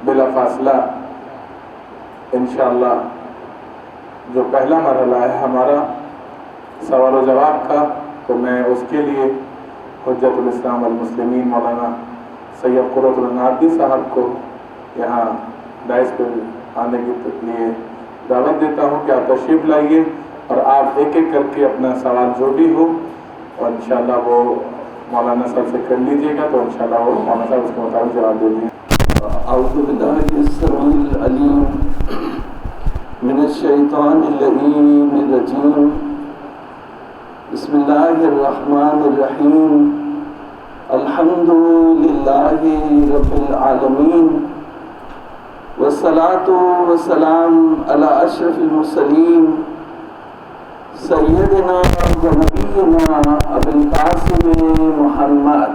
بلا فاصلہ انشاءاللہ جو پہلا مرحلہ ہے ہمارا سوال و جواب کا، تو میں اس کے لیے حجت الاسلام والمسلمین مولانا سید قرۃ الناردی صاحب کو یہاں ڈائس پہ آنے کے لیے دعوت دیتا ہوں کہ آپ تشریف لائیے اور آپ ایک ایک کر کے اپنا سوال جو بھی ہو اور انشاءاللہ وہ مولانا صاحب سے کر لیجیے گا، تو انشاءاللہ وہ مولانا صاحب اس کے مطابق جواب دے دیں۔ اعوذ باللہ السمیع العلیم من الشیطان اللعین الرجیم، بسم اللہ الرحمن الرحیم، الحمد للہ رب العالمین، والصلاة والسلام علی اشرف المرسلین، سیدنا و نبینا ابی القاسم محمد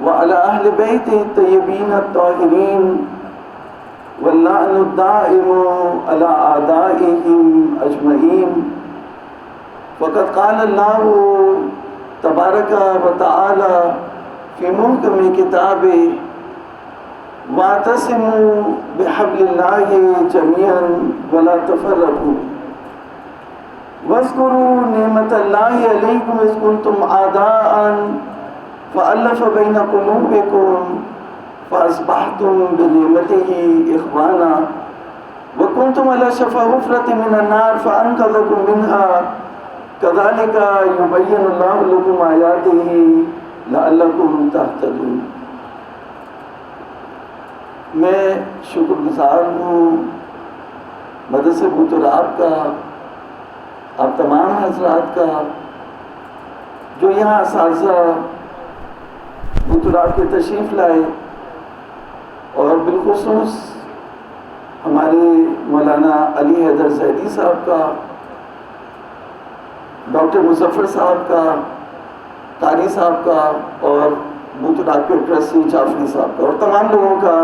وعلى أهل بيته الطيبين الطاهرين واللعن الدائم على أعدائهم أجمعين، فقد قال الله تبارك وتعالى في محكم كتابه: واعتصموا بحبل الله جميعا ولا تفرقوا واذكروا نعمة الله عليكم إذ كنتم أعداء فألف بين قلوبكم فأصبحتم بنعمته إخوانا وكنتم على شفا حفرة من النار فأنقذكم منها كذلك يبين الله لكم آياته لعلكم تهتدون۔ میں شکر گزار ہوں مدرسہ بوتراب کا، آپ تمام حضرات کا جو یہاں اساتذہ بوتراب کے تشریف لائے، اور بالخصوص ہمارے مولانا علی حیدر زیدی صاحب کا، ڈاکٹر مظفر صاحب کا، قاری صاحب کا، اور بوتراب کے ٹرسٹی جعفری صاحب کا، اور تمام لوگوں کا،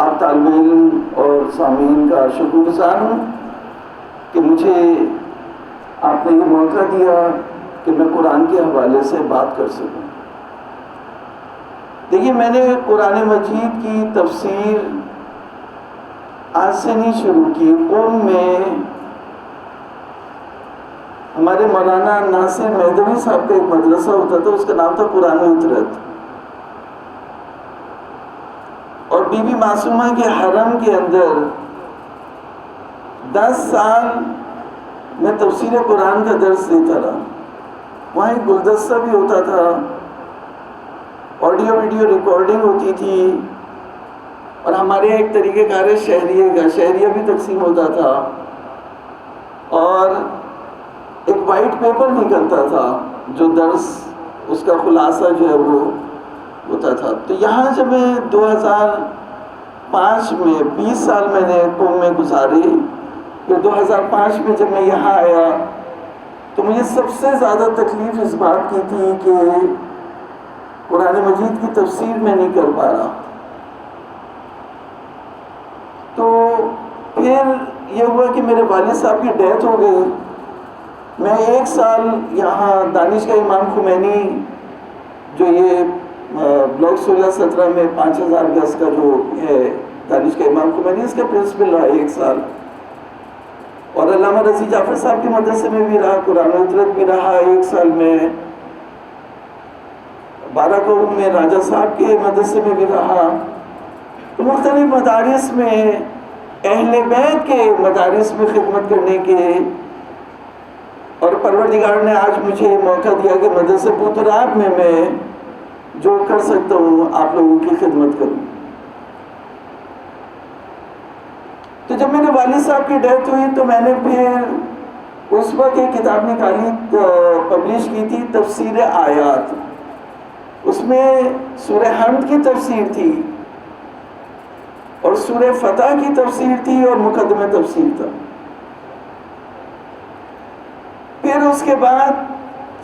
آپ طالب علم اور سامعین کا شکر گزار ہوں کہ مجھے آپ نے یہ موقع دیا کہ میں قرآن کے حوالے سے بات کر سکوں۔ دیکھیے، میں نے قرآن مجید کی تفسیر آج سے نہیں شروع کی۔ قوم میں ہمارے مولانا ناصر مہدوی صاحب کا ایک مدرسہ ہوتا تھا، اس کا نام تھا قرآن عطرت، اور بی بی معصومہ کے حرم کے اندر 10 سال میں تفسیر قرآن کا درس دیتا رہا۔ وہاں ایک گلدستہ بھی ہوتا تھا، آڈیو ویڈیو ریکارڈنگ ہوتی تھی، اور ہمارے ایک طریقہ کار ہے شہریے کا، شہریہ بھی تقسیم ہوتا تھا، اور ایک وائٹ پیپر نکلتا تھا جو درس اس کا خلاصہ جو ہے وہ ہوتا تھا۔ تو یہاں جب میں 2005 میں 20 سال میں نے قوم میں گزاری، پھر 2005 میں جب میں یہاں آیا تو مجھے سب سے زیادہ تکلیف اس بات کی تھی کہ قرآن مجید کی تفسیر میں نہیں کر پا رہا۔ تو پھر یہ ہوا کہ میرے والد صاحب کی ڈیتھ ہو گئی۔ میں 1 سال یہاں دانشگاہ امام خمینی، جو یہ بلاک 16-17 میں 5000 گز کا جو ہے دانشگاہ امام خمینی، اس کا پرنسپل رہا 1 سال، اور علامہ رضی جعفر صاحب کے مدرسے میں بھی رہا، قرآن عطرت بھی رہا 1 سال میں، باراکوٹ میں راجہ صاحب کے مدرسے میں بھی رہا۔ تو مختلف مدارس میں، اہل بیت کے مدارس میں خدمت کرنے کے، اور پروردگار نے آج مجھے موقع دیا کہ مدرسہ بوتراب میں جو کر سکتا ہوں آپ لوگوں کی خدمت کروں۔ تو جب میرے والد صاحب کی ڈیتھ ہوئی تو میں نے پھر اس وقت ایک کتاب نکالی، پبلش کی تھی، تفسیر آیات۔ اس میں سورہ حمد کی تفسیر تھی، اور سورہ فتح کی تفسیر تھی، اور مقدمہ تفسیر تھا۔ پھر اس کے بعد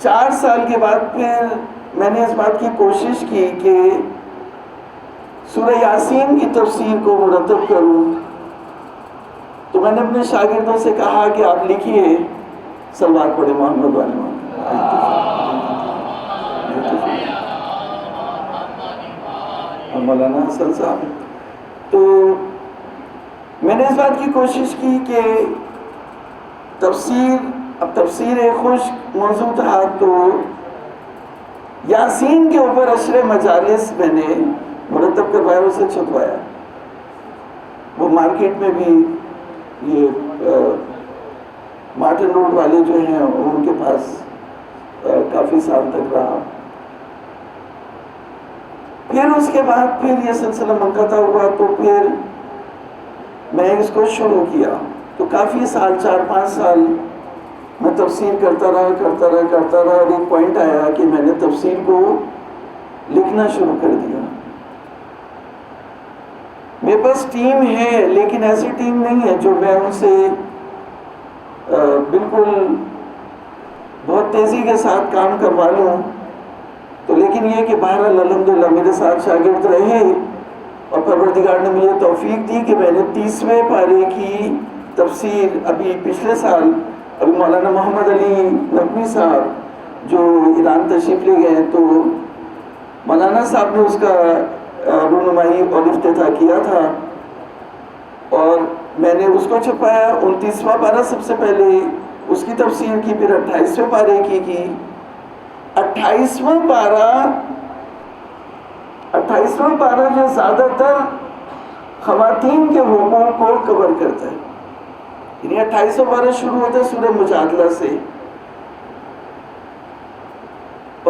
4 سال کے بعد پھر میں نے اس بات کی کوشش کی کہ سورہ یاسین کی تفسیر کو مرتب کروں۔ تو میں نے اپنے شاگردوں سے کہا کہ آپ لکھیے، صلوات پڑھیں محمد والے محمد۔ مولانا حسن صاحب. تو میں نے اس بات کی کوشش کی کہ تفسیر خشک موضوع تھا تو یاسین کے اوپر عشر مجالس میں نے مرتب کروایا، اسے چھپوایا. وہ مارکیٹ میں بھی یہ مارٹن روڈ والے جو ہیں ان کے پاس کافی سال تک رہا. پھر اس کے بعد پھر یہ سلسلہ منقطع ہوا تو پھر میں اس کو شروع کیا. تو کافی سال 4-5 سال میں تفسیر کرتا رہا اور ایک پوائنٹ آیا کہ میں نے تفسیر کو لکھنا شروع کر دیا. میرے پاس ٹیم ہے لیکن ایسی ٹیم نہیں ہے جو میں ان سے بالکل بہت تیزی کے ساتھ کام کروا لوں. تو لیکن یہ کہ بہرحال الحمدللہ میرے ساتھ شاگرد رہے اور پروردگار نے مجھے توفیق دی کہ میں نے 30ویں پارے کی تفسیر ابھی پچھلے سال ابھی مولانا محمد علی نقوی صاحب جو ایران تشریف لے گئے تو مولانا صاحب نے اس کا رونمائی اور افتتاح کیا تھا اور میں نے اس کو چھپایا. 29واں پارہ سب سے پہلے اس کی تفسیر کی، پھر 28ویں پارے کی. 28واں پارہ جو زیادہ تر خواتین کے حقوق کو کور کرتا ہے. یعنی 28واں پارہ شروع ہوتا ہے سورہ مجادلہ سے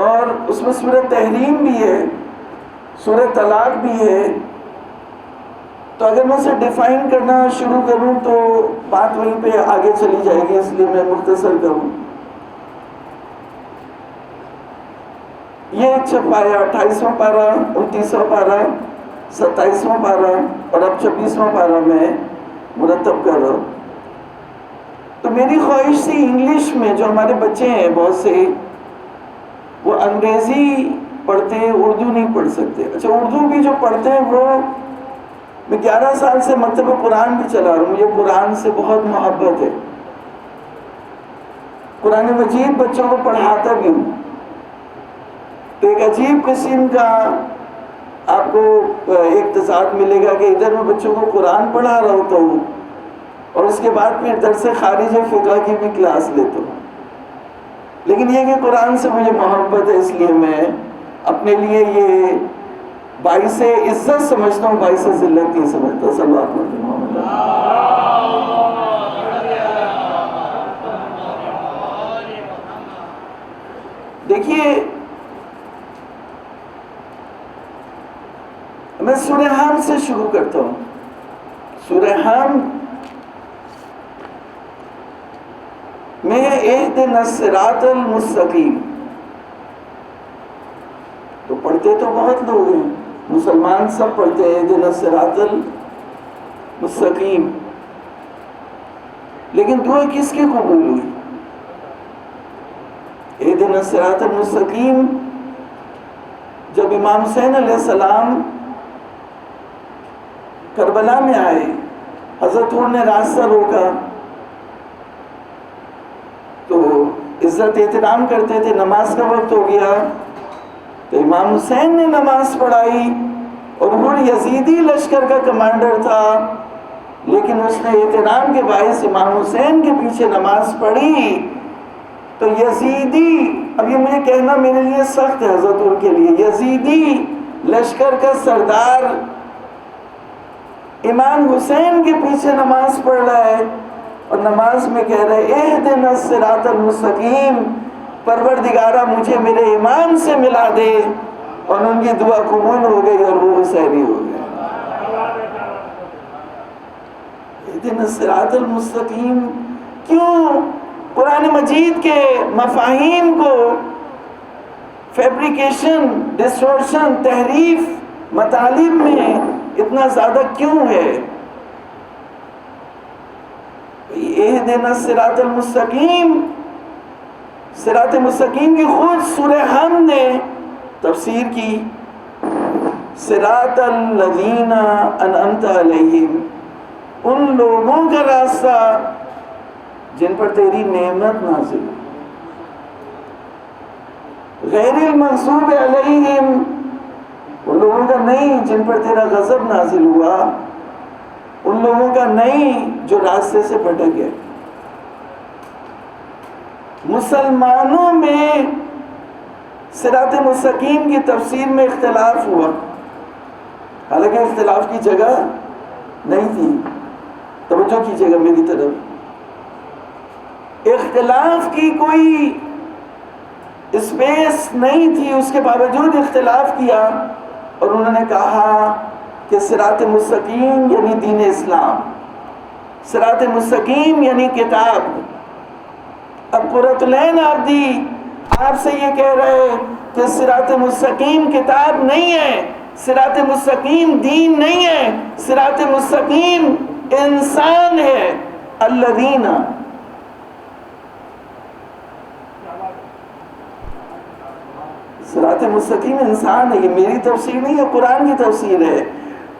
اور اس میں سورہ تحریم بھی ہے، سورہ طلاق بھی ہے. تو اگر میں اسے ڈیفائن کرنا شروع کروں تو بات وہیں پہ آگے چلی جائے گی، اس لیے میں مختصر کروں. یہ چھپایا 28واں پارہ، 29واں پارہ، 27واں پارہ اور اب 26واں پارہ میں مرتب کر رہا ہوں. تو میری خواہش تھی انگلش میں جو ہمارے بچے ہیں بہت سے وہ انگریزی پڑھتے ہیں، اردو نہیں پڑھ سکتے. اچھا اردو بھی جو پڑھتے ہیں وہ میں 11 سال سے مکتبہ قرآن بھی چلا رہا ہوں. مجھے قرآن سے بہت محبت ہے، قرآن مجید بچوں کو پڑھاتا بھی ہوں. تو ایک عجیب قسم کا آپ کو ایک تضاد ملے گا کہ ادھر میں بچوں کو قرآن پڑھا رہا ہوتا ہوں اور اس کے بعد پھر درس خارج فقہ کی بھی کلاس لیتا ہوں. لیکن یہ کہ قرآن سے مجھے محبت ہے اس لیے میں اپنے لیے یہ باعث عزت سمجھتا ہوں، باعث ذلت نہیں سمجھتا. صلی اللہ علیہ وسلم. دیکھیے میں سورہ حم سے شروع کرتا ہوں. سورہ حم میں اہدنا الصراط المستقیم تو پڑھتے تو بہت لوگ ہیں، مسلمان سب پڑھتے ہیں اہدنا الصراط المستقیم، لیکن دعا کس کی قبول ہوئی؟ اہدنا الصراط المستقیم جب امام حسین علیہ السلام کربلا میں آئے، حضرت عمر نے راستہ روکا تو عزت احترام کرتے تھے. نماز کا وقت ہو گیا تو امام حسین نے نماز پڑھائی اور وہ یزیدی لشکر کا کمانڈر تھا لیکن اس نے احترام کے باعث امام حسین کے پیچھے نماز پڑھی. تو یزیدی، اب یہ مجھے کہنا میرے لیے سخت ہے حضرت عمر کے لیے، یزیدی لشکر کا سردار امام حسین کے پیچھے نماز پڑھ رہا ہے اور نماز میں کہہ رہے اہدنا الصراط المستقیم، پروردگارہ مجھے میرے امام سے ملا دے. اور ان کی دعا قبول ہو گئی اور وہ حسینی ہو گئے. اہدنا الصراط المستقیم کیوں؟ قرآن مجید کے مفاہیم کو فیبریکیشن، ڈسٹورشن، تحریف مطالب میں اتنا زیادہ کیوں ہے؟ اہدنا الصراط المستقیم، صراط مستقیم کی خود سورہ حم نے تفسیر کی. صراط الذین انعمت علیہم، ان لوگوں کا راستہ جن پر تیری نعمت نازل ہو. غیر المغضوب علیہم ان لوگوں کا نہیں جن پر تیرا غضب نازل ہوا، ان لوگوں کا نہیں جو راستے سے بھٹک گئے۔ مسلمانوں میں صراط مستقیم کی تفسیر میں اختلاف ہوا، حالانکہ اختلاف کی جگہ نہیں تھی۔ توجہ کیجیے گا میری طرف، اختلاف کی کوئی اسپیس نہیں تھی، اس کے باوجود اختلاف کیا اور انہوں نے کہا کہ صراط مستقیم یعنی دین اسلام، صراط مستقیم یعنی کتاب۔ اب قرۃ العین عابدی آپ سے یہ کہہ رہے کہ صراط مستقیم کتاب نہیں ہے، صراط مستقیم دین نہیں ہے، صراط مستقیم انسان ہے۔ الذین، صراط مستقیم انسان ہے، یہ میری تفسیر نہیں ہے، قرآن کی تفسیر ہے۔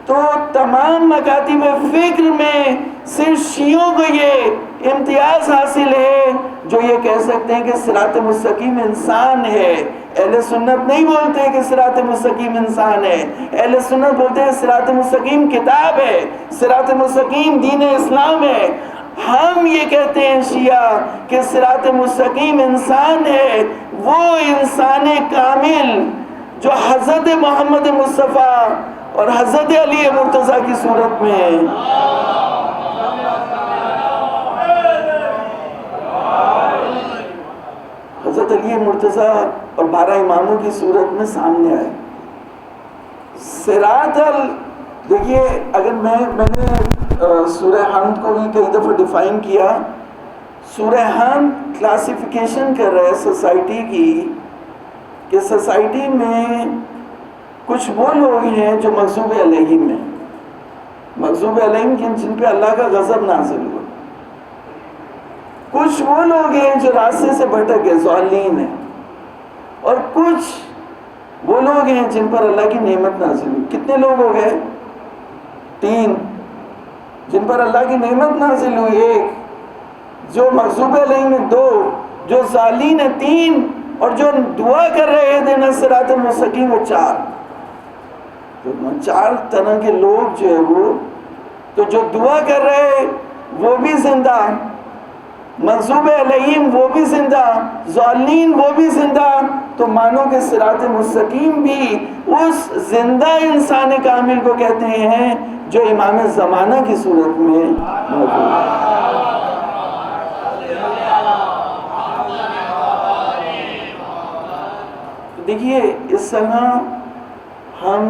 تو تمام مکاتب فکر میں صرف شیعوں کو یہ امتیاز حاصل ہے جو یہ کہہ سکتے ہیں کہ صراط مستقیم انسان ہے۔ اہل سنت نہیں بولتے کہ صراط مستقیم انسان ہے، اہل سنت بولتے ہیں صراط مستقیم کتاب ہے، صراط مستقیم دین اسلام ہے۔ ہم یہ کہتے ہیں شیعہ کہ صراط مستقیم انسان ہے، وہ انسان کامل جو حضرت محمد مصطفیٰ اور حضرت علی مرتضیٰ کی صورت میں ہے۔ حضرت علی مرتضیٰ اور 12 اماموں کی صورت میں سامنے آئے۔ صراط دیکھیے، اگر میں نے سورہ حمد کو بھی کئی دفعہ ڈیفائن کیا، سورہ حمد کلاسیفیکیشن کر رہا ہے سوسائٹی کی، کہ سوسائٹی میں کچھ وہ لوگ ہیں جو مغضوب علیہم ہیں، مغضوب علیہم جن پہ اللہ کا غضب نازل ہوا، کچھ وہ لوگ ہیں جو راستے سے بھٹک گئے، ضالین ہیں، اور کچھ وہ لوگ ہیں جن پر اللہ کی نعمت نازل ہوئی۔ کتنے لوگ ہو گئے؟ 3 جن پر اللہ کی نعمت نازل ہوئی، 1 جو مغضوب علیہم ہیں، 2 جو ضالین ہیں، 3 اور جو دعا کر رہے ہیں دینا صراط مستقیم، وہ 4۔ تو 4 طرح کے لوگ جو ہے وہ، تو جو دعا کر رہے ہیں وہ بھی زندہ، مغضوب علیہم وہ بھی زندہ، ضالین وہ بھی زندہ۔ تو مانو کہ صراط مستقیم بھی اس زندہ انسان کامل کو کہتے ہیں جو امام زمانہ کی صورت میں موجود ہے۔ دیکھیے، اس طرح ہم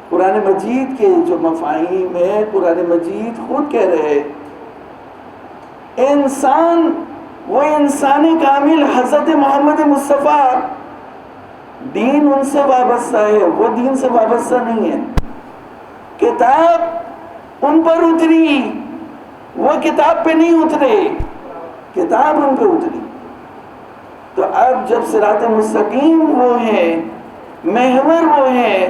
قرآن مجید کے جو مفاہیم ہیں، قرآن مجید خود کہہ رہے ہیں انسان، وہ انسان کامل حضرت محمد مصطفیٰ، دین ان سے وابستہ ہے، وہ دین سے وابستہ نہیں ہے۔ کتاب ان پر اتری، وہ کتاب پہ نہیں اترے، کتاب ان پہ اتری۔ تو اب جب صراط مستقیم وہ ہیں، محور وہ ہیں،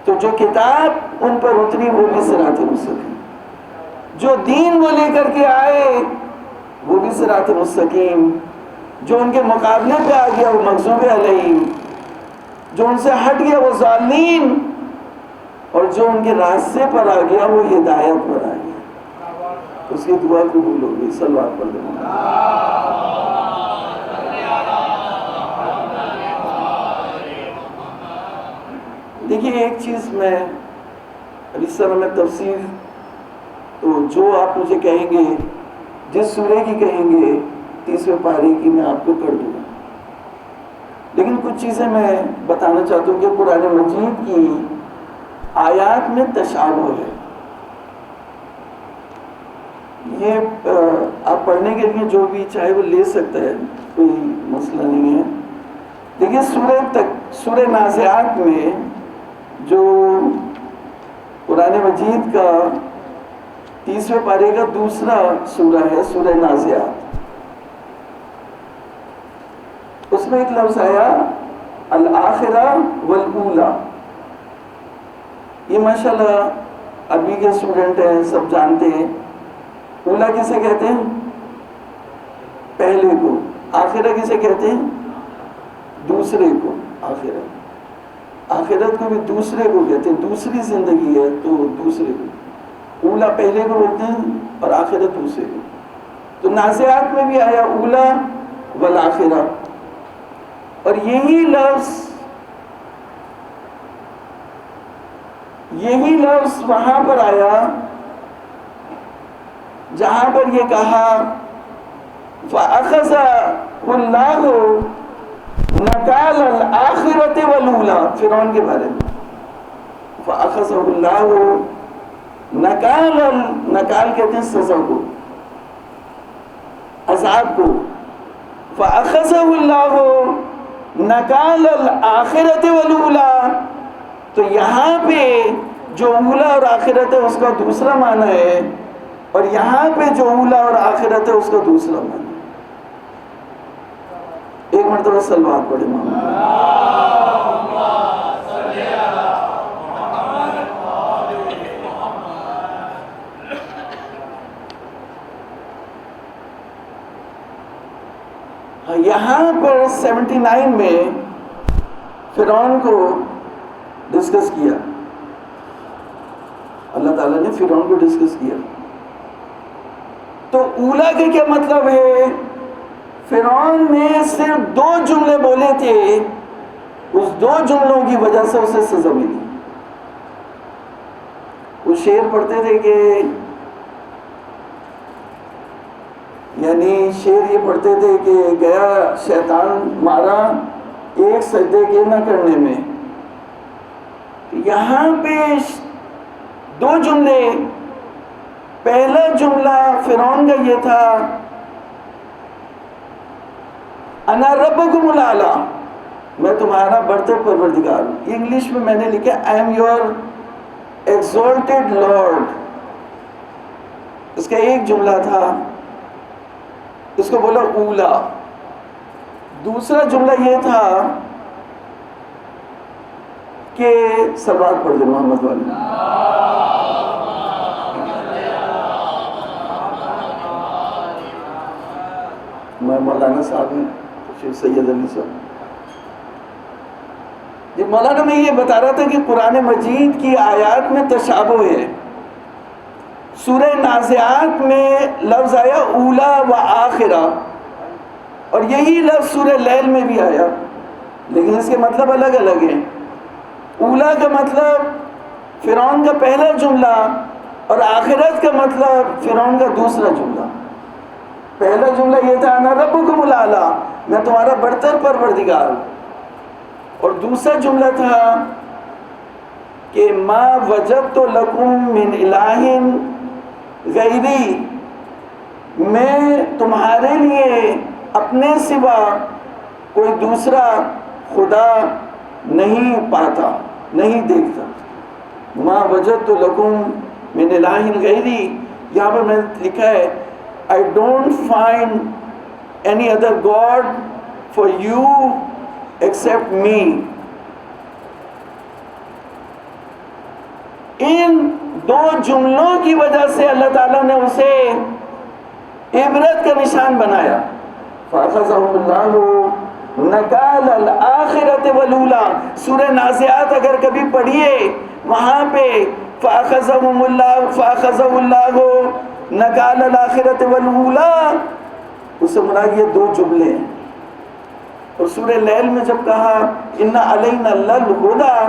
تو جو کتاب ان پر اتری وہ بھی صراط مستقیم، جو دین وہ لے کر کے آئے وہ بھی صراط مستقیم، جو ان کے مقابلے پہ آ گیا وہ مغضوب علیہم، جو ان سے ہٹ گیا وہ ضالین، اور جو ان کے راستے پر آ گیا وہ ہدایت پر آ گیا۔ اس کی دعا قبول ہوگی۔ صلی اللہ علیہ وسلم۔ دیکھیے، ایک چیز میں اس طرح میں تفسیر تو جو آپ مجھے کہیں گے، جس سورہ کی کہیں گے 30ویں پارے کی، میں آپ کو کر دوں گا، لیکن کچھ چیزیں میں بتانا چاہتا ہوں کہ قرآن مجید کی آیات میں تشابہ ہے۔ یہ آپ پڑھنے کے لیے جو بھی چاہے وہ لے سکتا ہے، کوئی مسئلہ نہیں ہے۔ دیکھیے، سورہ نازعات میں جو قرآن مجید کا 30ویں پارے کا دوسرا سورہ ہے، سورہ نازعات، اس میں ایک لفظ آیا الآخرہ والاولی۔ یہ ماشاءاللہ ابھی کے اسٹوڈنٹ ہیں، سب جانتے ہیں۔ اولا کسے کہتے ہیں؟ پہلے کو۔ آخرہ کسے کہتے ہیں؟ دوسرے کو۔ آخرہ آخرت کو بھی دوسرے کو کہتے ہیں، دوسری زندگی ہے تو دوسرے کو، اولا پہلے کو بولتے ہیں اور آخرت دوسرے کو. تو نازعات میں بھی آیا اولا والآخرہ، اور یہی لفظ وہاں پر آیا جہاں پر یہ کہا فَأَخَذَهُ اللَّهُ نَكَالَ الْآخِرَةِ وَالْأُولَىٰ، فرعون کے بارے میں. فَأَخَذَهُ اللَّهُ نَكَال کہتے ہیں سزا کو، عذاب کو. فَأَخَذَهُ اللَّهُ نَكَالَ الْآخِرَةِ وَالْأُولَىٰ، تو یہاں پہ جو اولا اور آخرت ہے اس کا دوسرا معنی ہے، اور یہاں پہ جو اولا اور آخرت ہے اس کا دوسرا معنی. ایک مرتبہ صلوات پڑھے محمد. یہاں پر 79 میں فرعون کو ڈسکس کیا، اللہ تعالیٰ نے فرعون کو ڈسکس کیا. تو اولا کا کیا مطلب ہے؟ فرعون نے صرف 2 جملے بولے تھے، اس 2 جملوں کی وجہ سے اسے سزا ملی. وہ شعر پڑھتے تھے کہ یعنی شعر یہ پڑھتے تھے کہ گیا شیطان مارا ایک سجدے کے نہ کرنے میں. یہاں پہ 2 جملے، پہلا جملہ فرعون کا یہ تھا انا ربکم الاعلی، میں تمہارا برتر پروردگار ہوں. یہ انگلش میں میں نے لکھا آئی ایم یور ایکزالٹڈ لارڈ. اس کا ایک جملہ تھا، اس کو بولا اولا. دوسرا جملہ یہ تھا کہ صلوات پڑھ دیں محمد والی. میں مولانا صاحب ہیں شیخ سید علی صاحب جی. مولانا میں یہ بتا رہا تھا کہ قرآن مجید کی آیات میں تشابہ ہے. سورہ نازعات میں لفظ آیا اولا و آخرہ، اور یہی لفظ سورہ لیل میں بھی آیا، لیکن اس کے مطلب الگ الگ ہیں. اولا کا مطلب فرعون کا پہلا جملہ، اور آخرت کا مطلب فرعون کا دوسرا جملہ. پہلا جملہ یہ تھا انا ربکم الاعلی، میں تمہارا برتر پروردگار ہوں، اور دوسرا جملہ تھا کہ ما وجدت لکم من الہ غیری، میں تمہارے لیے اپنے سوا کوئی دوسرا خدا نہیں پاتا، نہیں دیکھتا. ما وجدت لکم من الہ غیری، یہاں پر میں نے لکھا ہے I don't find any other God for you except me. ان 2 جملوں کی وجہ سے اللہ تعالیٰ نے اسے عبرت کا نشان بنایا. فَأَخَذَهُ اللَّهُ نَكَالَ الْآخِرَةِ وَالْأُولَىٰ. سورہ نازعات اگر کبھی پڑھیے، وہاں پہ فَأَخَذَهُمُ اللَّهُ نَكَالَ الْآخِرَةِ وَالْأُولَىٰ، اس سے مراد یہ 2 جملے ہیں. اور سورہ لیل میں جب کہا اِنَّ عَلَيْنَا لَلْهُدَىٰ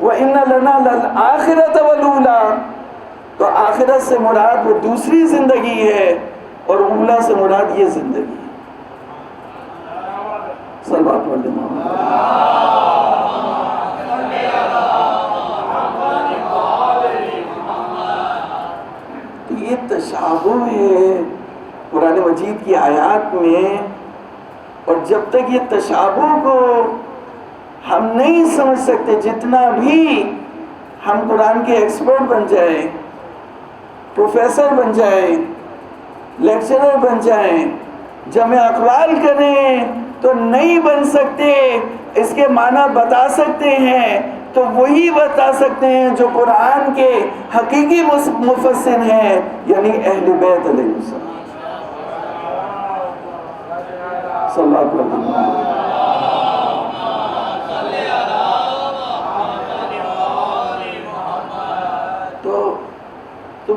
وَإِنَّ لَنَا لَلْآخِرَةَ وَالْأُولَىٰ، تو آخرت سے مراد وہ دوسری زندگی ہے، اور اولا سے مراد یہ زندگی ہے. صلوات پڑھ دیں محمد. یہ تشابہ ہے قرآن مجید کی آیات میں، اور جب تک یہ تشابہ کو ہم نہیں سمجھ سکتے، جتنا بھی ہم قرآن کے ایکسپرٹ بن جائیں، پروفیسر بن جائیں، لیکچرر بن جائیں، جمع اقوال کریں، تو نہیں بن سکتے. اس کے معنی بتا سکتے ہیں تو وہی بتا سکتے ہیں جو قرآن کے حقیقی مفسر ہیں، یعنی اہل بیت علیہ السلام. صلی اللہ علیہ وسلم.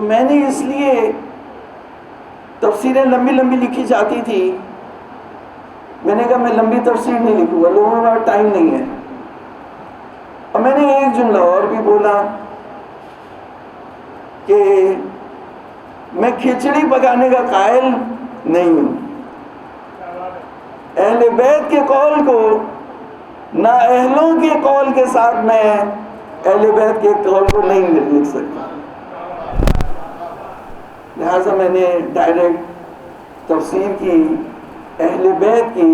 میں نے اس لیے تفسیریں لمبی لمبی لکھی جاتی تھی، میں نے کہا میں لمبی تفسیر نہیں لکھوں گا، لوگوں کے پاس ٹائم نہیں ہے. اور میں نے ایک جملہ اور بھی بولا کہ میں کھچڑی پکانے کا قائل نہیں ہوں. اہل بیت کے قول کو نہ اہلوں کے قول کے ساتھ میں اہل بیت کے قول کو نہیں لکھ سکتا. لہٰذا میں نے ڈائریکٹ تفسیر کی اہل بیت کی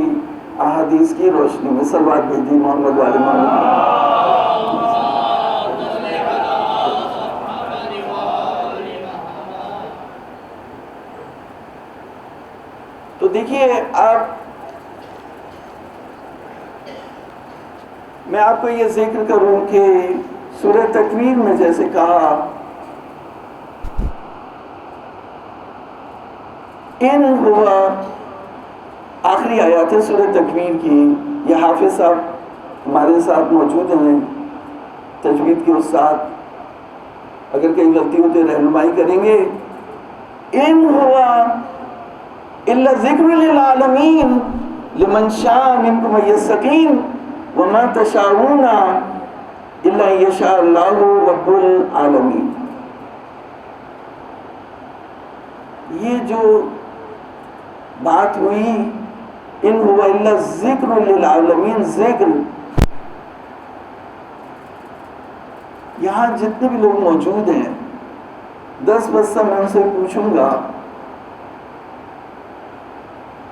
احادیث کی روشنی میں صلوات بھیجی محمد والے محمد. تو دیکھیے میں آپ کو یہ ذکر کروں کہ سورہ تکویر میں جیسے کہا ان ہوا، آخری آیات ہے سورہ تکویر کی. یہ حافظ صاحب ہمارے ساتھ موجود ہیں، تجوید کے استاد، اگر کہیں غلطی ہو تو رہنمائی کریں گے. ان ہوا الا ذکر للعالمین لمن شاء منکم ان یستقیم وما تشاءون الا ان یشاء اللہ رب العالمین. یہ جو بات ہوئی ان ہوا الا ذکر للعالمین، ذکر، یہاں جتنے بھی لوگ موجود ہیں 10 بستہ میں ان سے پوچھوں گا،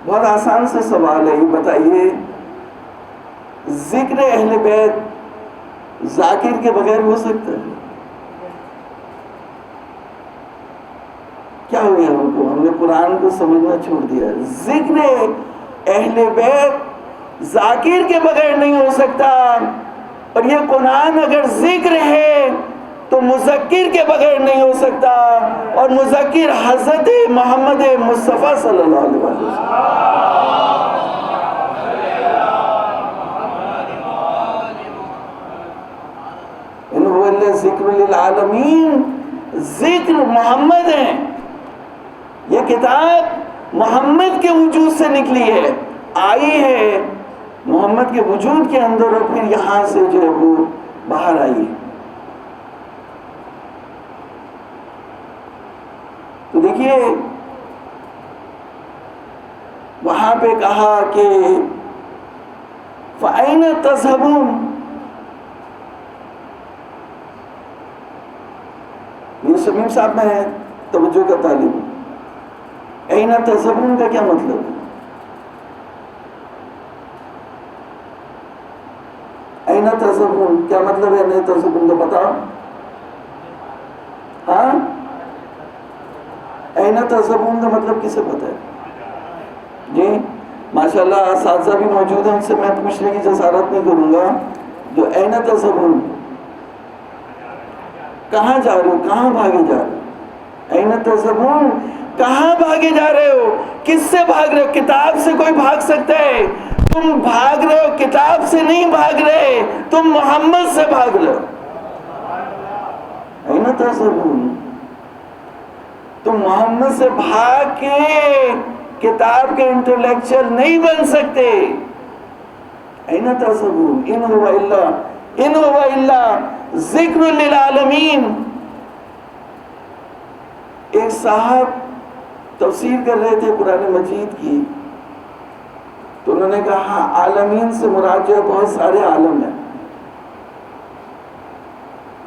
بہت آسان سے سوال ہے، یہ بتائیے ذکر اہل بیت ذاکر کے بغیر ہو سکتا ہے؟ کیا ہو گیا ہم کو؟ ہم نے قرآن کو سمجھنا چھوڑ دیا. ذکر اہل بیت ذاکر کے بغیر نہیں ہو سکتا، اور یہ قرآن اگر ذکر ہے تو مذکر کے بغیر نہیں ہو سکتا، اور مذکر حضرت محمد مصطفیٰ صلی اللہ علیہ وسلم. ان هو الا ذکر للعالمین، ذکر محمد ہے. یہ کتاب محمد کے وجود سے نکلی ہے، آئی ہے محمد کے وجود کے اندر، اور پھر یہاں سے جو ہے وہ باہر آئی. تو دیکھیے وہاں پہ کہا کہ فَأَيْنَ تَذْهَبُونَ، یہ شمیم صاحب میں توجہ کا طالب ہوں. اَيْنَ تَذْهَبُونَ کا کیا مطلب ہے؟ اَيْنَ تَذْهَبُونَ کیا مطلب ہے؟ اَيْنَ تَذْهَبُونَ کا بتاؤ. ہاں، اَيْنَ تَذْهَبُونَ کا مطلب کسے پتہ ہے؟ جی ماشاءاللہ اساتذہ بھی موجود ہیں، ان سے میں پوچھنے کی جسارت نہیں کروں گا. جو اَيْنَ تَذْهَبُونَ، کہاں جا رہے ہو، کہاں بھاگے جا رہے ہو؟ اَيْنَ تَذْهَبُونَ، کہاں بھاگے جا رہے ہو؟ کس سے بھاگ رہے ہو؟ کتاب سے کوئی بھاگ سکتا ہے؟ تم بھاگ رہے ہو، کتاب سے نہیں بھاگ رہے، تم محمد سے بھاگ رہے ہو. اَيْنَ تَذْهَبُونَ، تم محمد سے بھاگ کے کتاب کے انٹلیکچل نہیں بن سکتے. اَيْنَ تَذْهَبُونَ ان هو الا ذکر للعالمین. ایک صاحب تفسیر کر رہے تھے قرآن مجید کی، تو انہوں نے کہا عالمین سے مراد جو ہے بہت سارے عالم ہیں.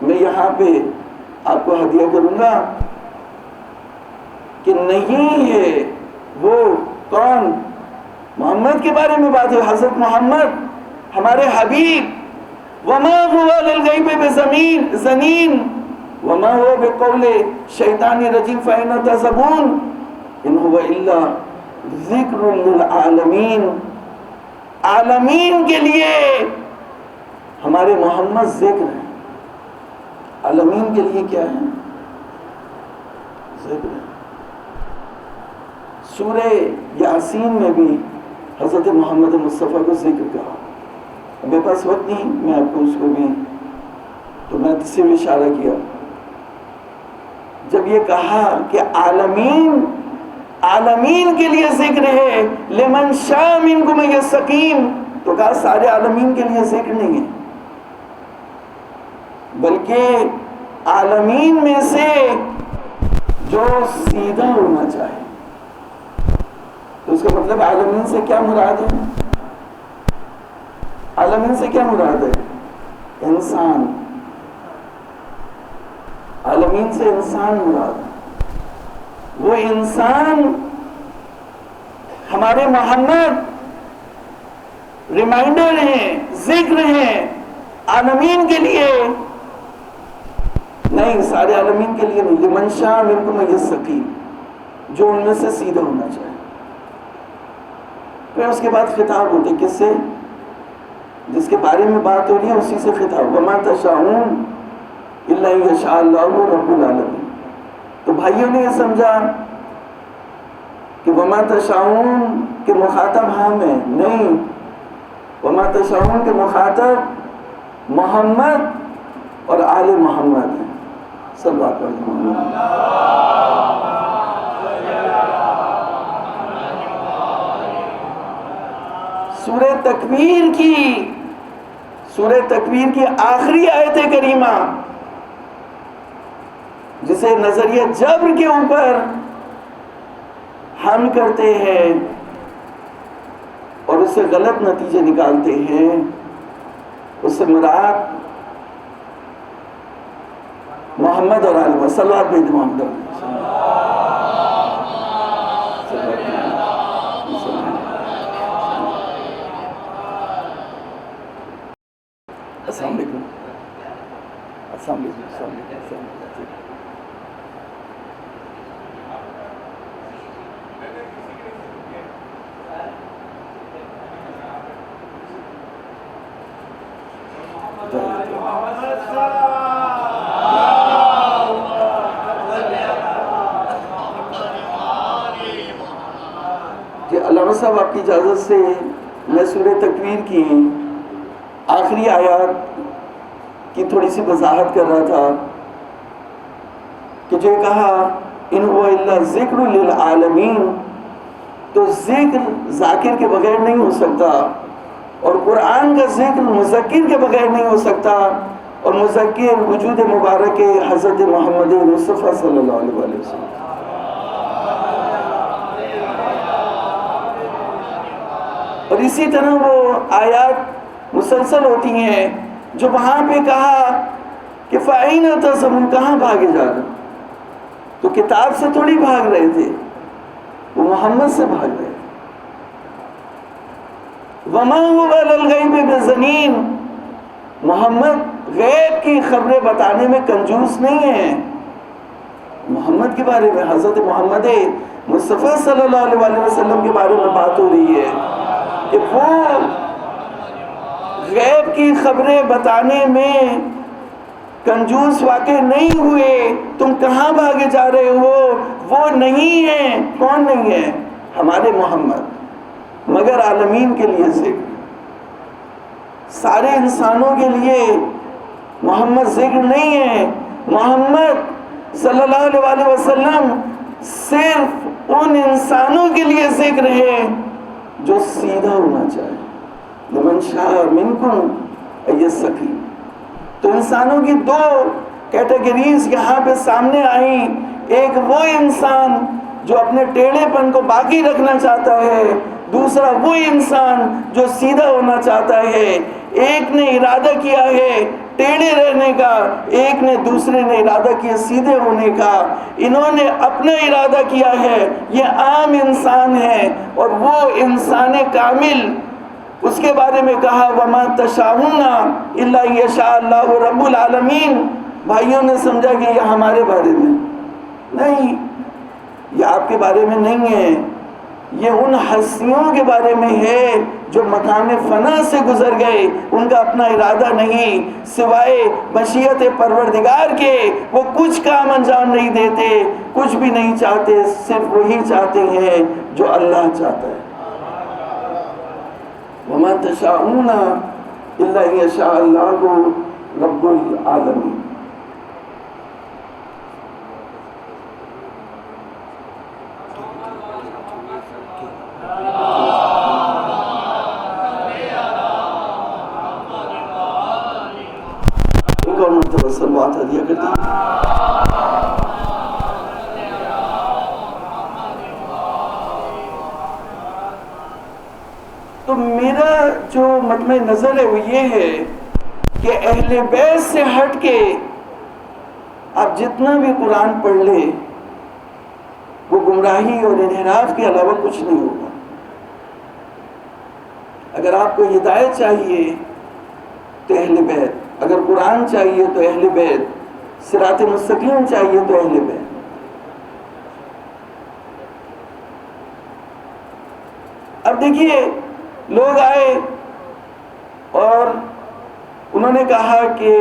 میں یہاں پہ آپ کو ہدیہ کروں گا کہ نہیں ہے وہ کون محمد کے بارے میں بات ہے، حضرت محمد ہمارے حبیب. وما هو للغیب بضنین وما هو بقول شیطان رجیم فإن تذهبون ان هو الا ذکر للعالمین. عالمین کے لیے ہمارے محمد ذکر ہے. عالمین کے لیے کیا ہے؟ ذکر ہے. سورہ یاسین میں بھی حضرت محمد مصطفیٰ کو ذکر کہا. میرے پاس وقت نہیں، میں آپ کو اس کو بھی تو میں صرف اشارہ کیا. جب یہ کہا کہ عالمین کے لیے ذکر ہے، لمن شاء منکم یستقیم، تو کہا سارے عالمین کے لیے ذکر نہیں ہے، بلکہ عالمین میں سے جو سیدھا ہونا چاہے۔ تو اس کا مطلب عالمین سے کیا مراد ہے؟ عالمین سے کیا مراد ہے؟ انسان۔ عالمین سے انسان مراد ہے۔ وہ انسان ہمارے محمد ریمائنڈر ہیں، ذکر ہیں عالمین کے لیے، نہیں سارے عالمین کے لیے نہیں، لمن شاء منکم یستقیم، جو ان میں سے سیدھا ہونا چاہے۔ پھر اس کے بعد خطاب ہوتے کس سے؟ جس کے بارے میں بات ہو رہی ہے اسی سے خطاب، وما تشاءون الا ان یشاء اللہ رب العالمین۔ تو بھائیوں نے یہ سمجھا کہ وما تشاءون کے مخاطب ہم ہیں، نہیں، وما تشاءون کے مخاطب محمد اور آل محمد ہیں۔ سب بات کرتے ہیں۔ سورہ تکویر کی آخری آیت کریمہ، جسے نظریہ جبر کے اوپر ہم کرتے ہیں اور اس سے غلط نتیجے نکالتے ہیں، اس سے مراد محمد اور آل محمد، صلوات بھیج محمد۔ السلام علیکم۔ السلام علیکم۔ السلام علیکم۔ علامہ صاحب آپ کی اجازت سے میں سورہ تکویر کی آخری آیات کی تھوڑی سی وضاحت کر رہا تھا کہ جو کہا ان هو الا ذکر للعالمین، تو ذکر ذاکر کے بغیر نہیں ہو سکتا، اور قرآن کا ذکر مذکر کے بغیر نہیں ہو سکتا، اور مذکر وجود مبارک حضرت محمد مصطفیٰ صلی اللہ علیہ وسلم۔ اور اسی طرح وہ آیات مسلسل ہوتی ہیں جو وہاں پہ کہا کہ فَأَيْنَ تَذْهَبُونَ، کہاں بھاگے جا رہے؟ تو کتاب سے تھوڑی بھاگ رہے تھے، وہ محمد سے بھاگ رہے تھے۔ وَمَا هُوَ عَلَى الْغَيْبِ بِضَنِينٍ، محمد غیب کی خبریں بتانے میں کنجوس نہیں ہیں۔ محمد کے بارے میں، حضرت محمد مصطفیٰ صلی اللہ علیہ وسلم کے بارے میں بات ہو رہی ہے کہ وہ غیب کی خبریں بتانے میں کنجوس واقع نہیں ہوئے۔ تم کہاں بھاگے جا رہے ہو؟ وہ نہیں ہیں۔ کون نہیں ہے؟ ہمارے محمد، مگر عالمین کے لیے ذکر، سارے انسانوں کے لیے محمد ذکر نہیں ہے۔ محمد صلی اللہ علیہ وسلم صرف ان انسانوں کے لیے ذکر ہے جو سیدھا ہونا چاہے، لمن شاء منکم ان یستقیم۔ تو انسانوں کی دو کیٹیگریز یہاں پہ سامنے آئیں، ایک وہ انسان جو اپنے ٹیڑھے پن کو باقی رکھنا چاہتا ہے، دوسرا وہ انسان جو سیدھا ہونا چاہتا ہے۔ ایک نے ارادہ کیا ہے ٹیڑھے رہنے کا، ایک نے دوسرے نے ارادہ کیا سیدھے ہونے کا۔ انہوں نے اپنا ارادہ کیا ہے، یہ عام انسان ہے، اور وہ انسان کامل، اس کے بارے میں کہا وَمَا تَشَاءُونَ إِلَّا أَن يَشَاءَ اللَّهُ رَبُّ الْعَالَمِينَ۔ بھائیوں نے سمجھا کہ یہ ہمارے بارے میں نہیں، یہ آپ کے بارے میں نہیں ہے، یہ ان ہستیوں کے بارے میں ہے جو مقام فنا سے گزر گئے، ان کا اپنا ارادہ نہیں سوائے مشیت پروردگار کے، وہ کچھ کام انجام نہیں دیتے، کچھ بھی نہیں چاہتے، صرف وہی چاہتے ہیں جو اللہ چاہتا ہے۔ وَمَا تَشَاءُونَ إِلَّا أَن يَشَاءَ اللَّهُ رَبُّ الْعَالَمِينَ۔ میرا جو مطمع نظر ہے وہ یہ ہے کہ اہل بیت سے ہٹ کے آپ جتنا بھی قرآن پڑھ لیں وہ گمراہی اور انحراف کے علاوہ کچھ نہیں ہوگا۔ اگر آپ کو ہدایت چاہیے تو اہل بیت، اگر قرآن چاہیے تو اہل بیت، صراط مستقیم چاہیے تو اہل بیت۔ اب دیکھیے، لوگ آئے اور انہوں نے کہا کہ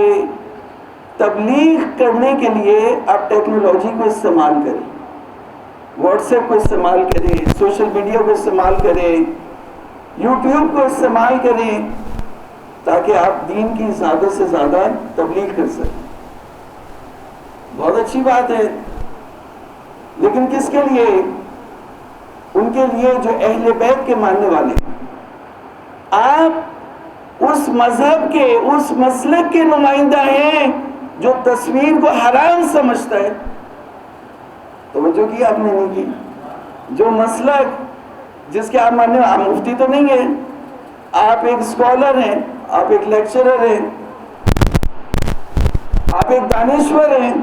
تبلیغ کرنے کے لیے آپ ٹیکنالوجی کو استعمال کریں، واٹس ایپ کو استعمال کریں، سوشل میڈیا کو استعمال کریں، یوٹیوب کو استعمال کریں، تاکہ آپ دین کی زیادہ سے زیادہ تبلیغ کر سکیں۔ بہت اچھی بات ہے، لیکن کس کے لیے؟ ان کے لیے جو اہل بیت کے ماننے والے ہیں۔ آپ اس مذہب کے، اس مسلک کے نمائندہ ہیں جو تصویر کو حرام سمجھتا ہے۔ توجہ کی آپ نے نہیں کی؟ جو مسلک جس کے آپ ماننے، آپ مفتی تو نہیں ہیں، آپ ایک اسکالر ہیں، آپ ایک لیکچرر ہیں، آپ ایک دانشور ہیں،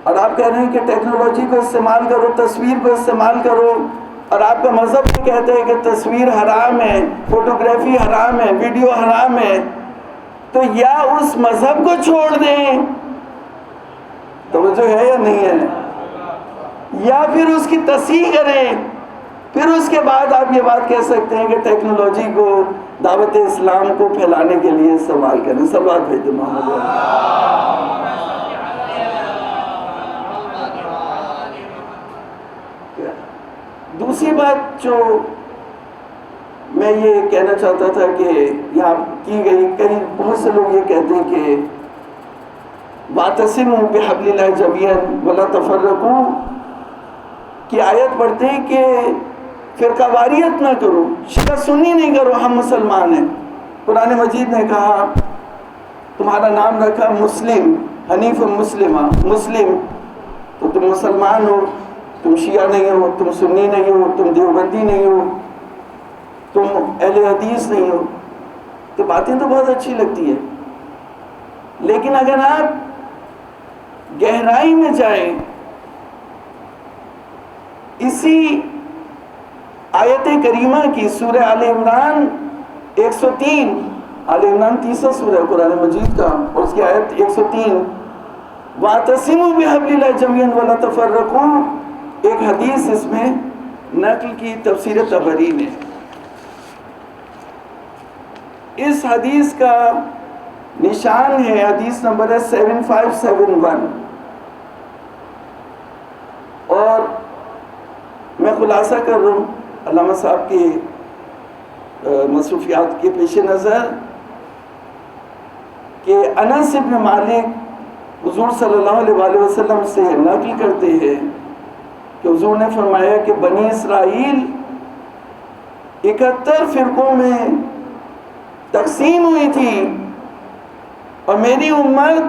اور آپ کہہ رہے ہیں کہ ٹیکنالوجی کو استعمال کرو، تصویر کو استعمال کرو، اور آپ کا مذہب یہ کہتے ہیں کہ تصویر حرام ہے، فوٹوگرافی حرام ہے، ویڈیو حرام ہے۔ تو یا اس مذہب کو چھوڑ دیں، توجہ ہے یا نہیں ہے، یا پھر اس کی تصحیح کریں، پھر اس کے بعد آپ یہ بات کہہ سکتے ہیں کہ ٹیکنالوجی کو دعوت اسلام کو پھیلانے کے لیے استعمال کریں۔ صلوات بھیجو محمد۔ دوسری بات جو میں یہ کہنا چاہتا تھا کہ یہاں کی گئی، کئی بہت سے لوگ یہ کہتے ہیں کہ وَاعْتَصِمُوا بِحَبْلِ اللَّهِ جَمِيعًا وَلَا تَفَرَّقُوا کی آیت پڑھتے ہیں کہ فرقہ واریت نہ کرو، شیعہ سنی نہیں کرو، ہم مسلمان ہیں۔ قرآن مجید نے کہا، تمہارا نام رکھا مسلم، حنیف مسلمہ، مسلم، تو تم مسلمان ہو، تم شیعہ نہیں ہو، تم سنی نہیں ہو، تم دیوبندی نہیں ہو، تم اہل حدیث نہیں ہو۔ تو باتیں تو بہت اچھی لگتی ہے، لیکن اگر آپ گہرائی میں جائیں، اسی آیت کریمہ کی سورہ آل عمران 103، آل عمران تیسرا سورہ قرآن مجید کا، اور اس کی آیت 103، وَاعْتَصِمُوا بِحَبْلِ اللَّهِ جَمِيعًا وَلَا تَفَرَّقُوا، ایک حدیث اس میں نقل کی تفسیر طبری نے۔ اس حدیث کا نشان ہے، حدیث نمبر ہے 7571، اور میں خلاصہ کر رہا ہوں علامہ صاحب کی مصروفیات کے پیش نظر، کہ انس بن مالک حضور صلی اللہ علیہ وسلم سے نقل کرتے ہیں کہ حضور نے فرمایا کہ بنی اسرائیل 71 فرقوں میں تقسیم ہوئی تھی، اور میری امت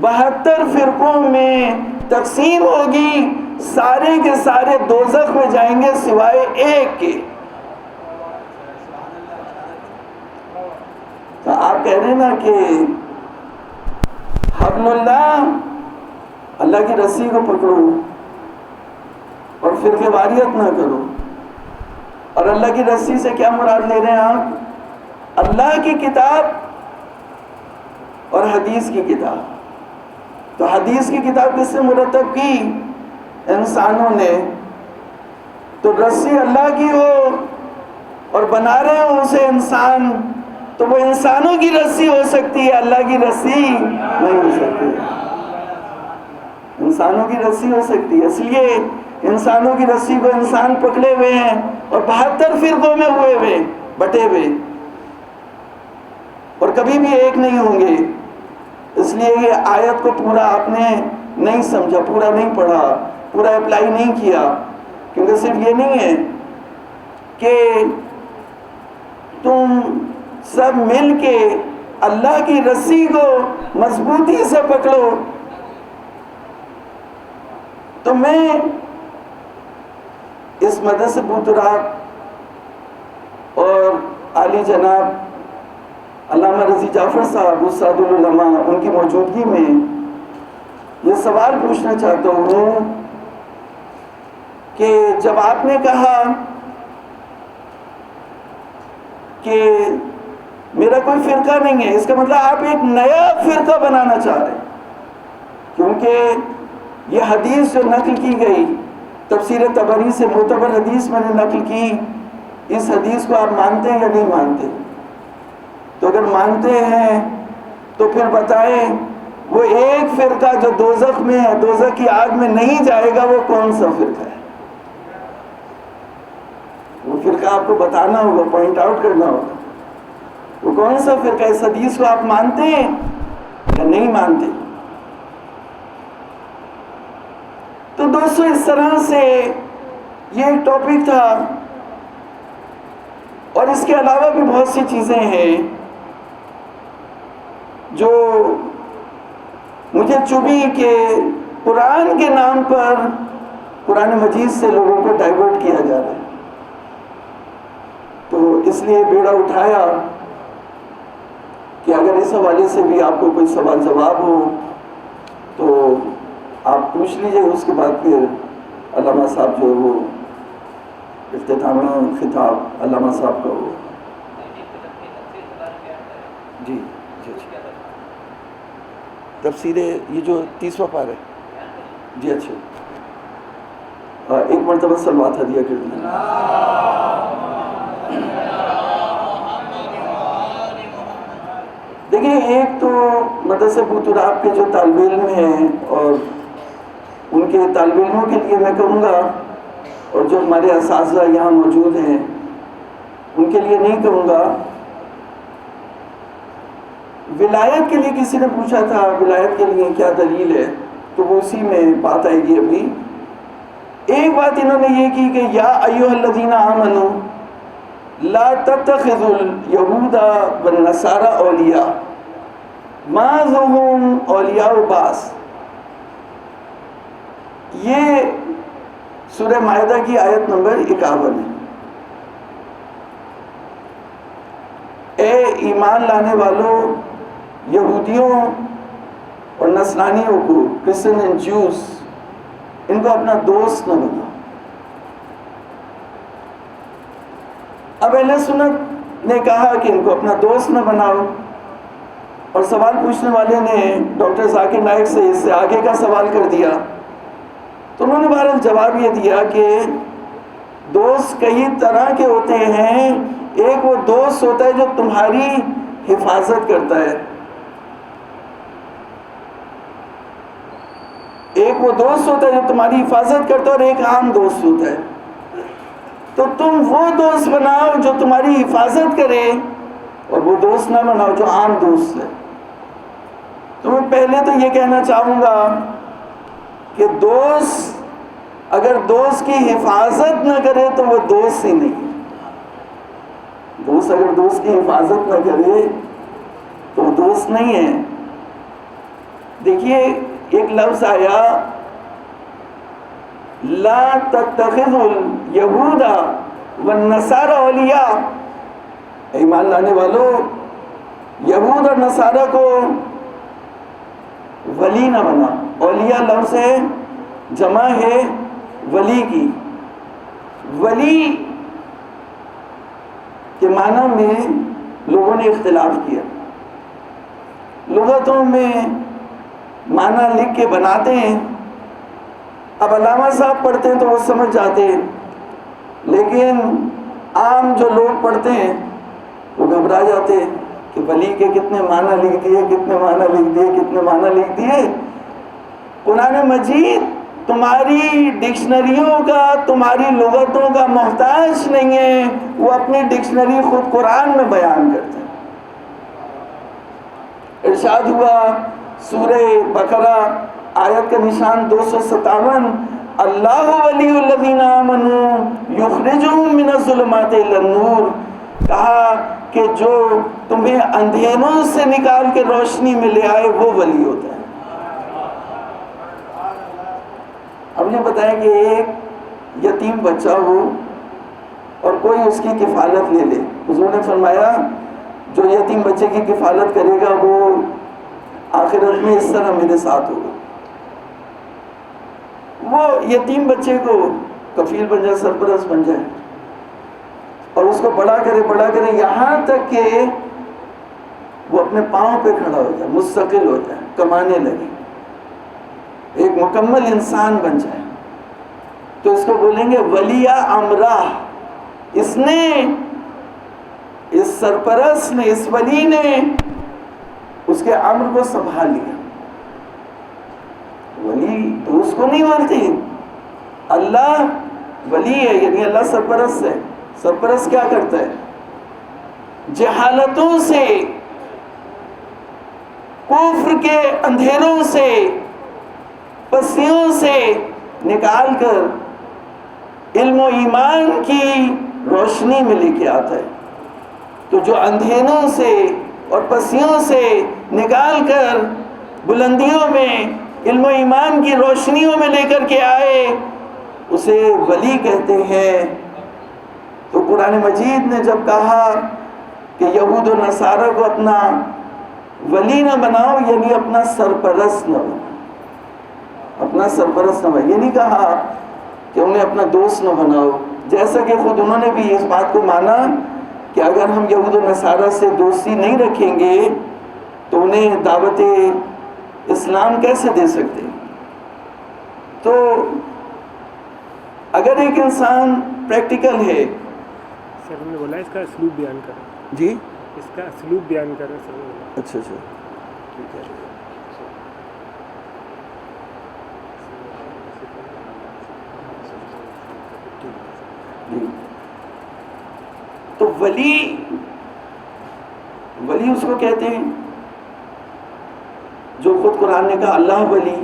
72 فرقوں میں تقسیم ہوگی، سارے کے سارے دوزخ میں جائیں گے سوائے ایک کے۔ تو آپ کہہ رہے ہیں نا کہ حبل اللہ، اللہ کی رسی کو پکڑو اور فرقے واریت نہ کرو۔ اور اللہ کی رسی سے کیا مراد لے رہے ہیں آپ؟ اللہ کی کتاب اور حدیث کی کتاب۔ تو حدیث کی کتاب کس سے مرتب کی؟ انسانوں نے۔ تو رسی اللہ کی ہو اور بنا رہے ہو اسے انسان، تو وہ انسانوں کی رسی ہو سکتی ہے، اللہ کی رسی نہیں ہو سکتی۔ انسانوں کی رسی ہو سکتی ہے، اس لیے انسانوں کی رسی کو انسان پکڑے ہوئے ہیں، اور 72 فرقوں میں ہوئے ہوئے، بٹے ہوئے، اور کبھی بھی ایک نہیں ہوں گے۔ اس لیے یہ آیت کو پورا آپ نے نہیں سمجھا، پورا نہیں پڑھا، پورا اپلائی نہیں کیا، کیونکہ صرف یہ نہیں ہے کہ تم سب مل کے اللہ کی رسی کو مضبوطی سے پکڑو۔ تو میں اس مدرسہ بوتراب اور عالی جناب علامہ رضی جعفر صاحب استاد العلماء ان کی موجودگی میں یہ سوال پوچھنا چاہتا ہوں کہ جب آپ نے کہا کہ میرا کوئی فرقہ نہیں ہے، اس کا مطلب آپ ایک نیا فرقہ بنانا چاہ رہے ہیں، کیونکہ یہ حدیث جو نقل کی گئی تفسیر طبری سے معتبر حدیث میں نے نقل کی، اس حدیث کو آپ مانتے ہیں یا نہیں مانتے؟ تو اگر مانتے ہیں تو پھر بتائیں وہ ایک فرقہ جو دوزخ میں ہے، دوزخ کی آگ میں نہیں جائے گا، وہ کون سا فرقہ ہے؟ وہ فرقہ آپ کو بتانا ہوگا، پوائنٹ آؤٹ کرنا ہوگا، وہ کون سا فرقہ ہے؟ اس حدیث کو آپ مانتے ہیں یا نہیں مانتے؟ تو دوستو اس طرح سے یہ ایک ٹاپک تھا، اور اس کے علاوہ بھی بہت سی چیزیں ہیں جو مجھے چبھی کہ قرآن کے نام پر قرآن مجید سے لوگوں کو ڈائیورٹ کیا جا رہا ہے۔ تو اس لیے بیڑا اٹھایا کہ اگر اس حوالے سے بھی آپ کو کوئی سوال جواب ہو تو آپ پوچھ لیجئے، اس کے بعد پھر علامہ صاحب جو وہ اختتامی خطاب علامہ صاحب کا ہو۔ جی جی تفسیر یہ جو 30واں پارہ ہے، جی اچھا ایک مرتبہ صلوات ہدیہ کر دیں۔ دیکھیں، ایک تو مدرسہ بوتراب کے جو طالب علم ہیں اور ان کے طالب علموں کے لیے میں کہوں گا، اور جو ہمارے اساتذہ یہاں موجود ہیں ان کے لیے نہیں کہوں گا۔ ولایت کے لیے کسی نے پوچھا تھا ولایت کے لیے کیا دلیل ہے، تو وہ اسی میں بات آئے گی۔ ابھی ایک بات انہوں نے یہ کی کہ یا ایھا الذین آمنوا لا تتخذوا الیہود والنصارى اولیاء بعضهم اولیاء بعض۔ یہ سورہ مائدہ کی آیت نمبر 51 ہے۔ اے ایمان لانے والوں، یہودیوں اور نصرانیوں کو، کرسچن اینڈ جوز، ان کو اپنا دوست نہ بناؤ۔ اب اہل سنت نے کہا کہ ان کو اپنا دوست نہ بناؤ، اور سوال پوچھنے والے نے ڈاکٹر ذاکر نائک سے اس سے آگے کا سوال کر دیا، تو انہوں نے بہرحال جواب یہ دیا کہ دوست کئی طرح کے ہوتے ہیں۔ ایک وہ دوست ہوتا ہے جو تمہاری حفاظت کرتا ہے، ایک وہ دوست ہوتا ہے جو تمہاری حفاظت کرتا ہے، اور ایک عام دوست ہوتا ہے۔ تو تم وہ دوست بناؤ جو تمہاری حفاظت کرے، اور وہ دوست نہ بناؤ جو عام دوست ہے۔ تو میں پہلے تو یہ کہنا چاہوں گا کہ دوست اگر دوست کی حفاظت نہ کرے تو وہ دوست ہی نہیں ہے۔ دوست اگر دوست کی حفاظت نہ کرے تو وہ دوست نہیں ہے۔ دیکھیے ایک لفظ آیا لا تتخذوا الیہود والنصارى اولیاء، ایمان لانے والوں، یہود اور نصارہ کو ولی نہ بنا۔ اولیاء لفظ ہے، جمع ہے ولی کی۔ ولی کے معنی میں لوگوں نے اختلاف کیا، لغتوں میں معنی لکھ کے بناتے ہیں۔ اب علامہ صاحب پڑھتے ہیں تو وہ سمجھ جاتے ہیں، لیکن عام جو لوگ پڑھتے ہیں وہ گھبرا جاتے ہیں کہ ولی کے کتنے معنی لکھ دیے، کتنے معنی لکھ دیے، کتنے معنی لکھ دیے۔ قرآن مجید تمہاری ڈکشنریوں کا، تمہاری لغتوں کا محتاج نہیں ہے، وہ اپنی ڈکشنری خود قرآن میں بیان کرتے ہیں۔ ارشاد ہوا سورہ بقرہ آیت کا نشان 257، اللہ ولی الذین آمنوا یخرجہم من الظلمات الی النور، کہا کہ جو تمہیں اندھیروں سے نکال کے روشنی میں لے آئے وہ ولی ہوتا ہے۔ اب یہ بتائیں کہ ایک یتیم بچہ ہو، اور کوئی اس کی کفالت لے لے. حضور نے فرمایا جو یتیم بچے کی کفالت کرے گا وہ آخرت میں اس طرح میرے ساتھ ہوگا. وہ یتیم بچے کو کفیل بن جائے, سرپرست بن جائے, اور اس کو بڑا کرے یہاں تک کہ وہ اپنے پاؤں پہ کھڑا ہو جائے, مستقل ہو جائے, کمانے لگے, ایک مکمل انسان بن جائے, تو اس کو بولیں گے ولی امرہ. اس نے, اس سرپرست نے, اس ولی نے اس کے امر کو سنبھال لیا. ولی دوست کو نہیں بولتے, اللہ ولی ہے, یعنی اللہ سرپرست ہے. سرپرست کیا کرتا ہے؟ جہالتوں سے, کفر کے اندھیروں سے, پسیوں سے نکال کر علم و ایمان کی روشنی میں لے کے آتا ہے. تو جو اندھیروں سے اور پسیوں سے نکال کر بلندیوں میں علم و ایمان کی روشنیوں میں لے کر کے آئے, اسے ولی کہتے ہیں. تو قرآن مجید نے جب کہا کہ یہود و نصارہ کو اپنا ولی نہ بناؤ, یعنی اپنا سرپرست نہ بناؤ, اپنا سرپرست نہ بناؤ, یہ نہیں کہا کہ انہیں اپنا دوست نہ بناؤ. جیسا کہ خود انہوں نے بھی اس بات کو مانا کہ اگر ہم یہود و نصارہ سے دوستی نہیں رکھیں گے تو انہیں دعوت اسلام کیسے دے سکتے. تو اگر ایک انسان پریکٹیکل ہے, سر نے بولا اس کا اسلوب بیان کریں. جی اس کا اسلوب بیان کریں سر. اچھا ٹھیک ہے. تو ولی اس کو کہتے ہیں جو خود قرآن نے کہا اللہ ولی,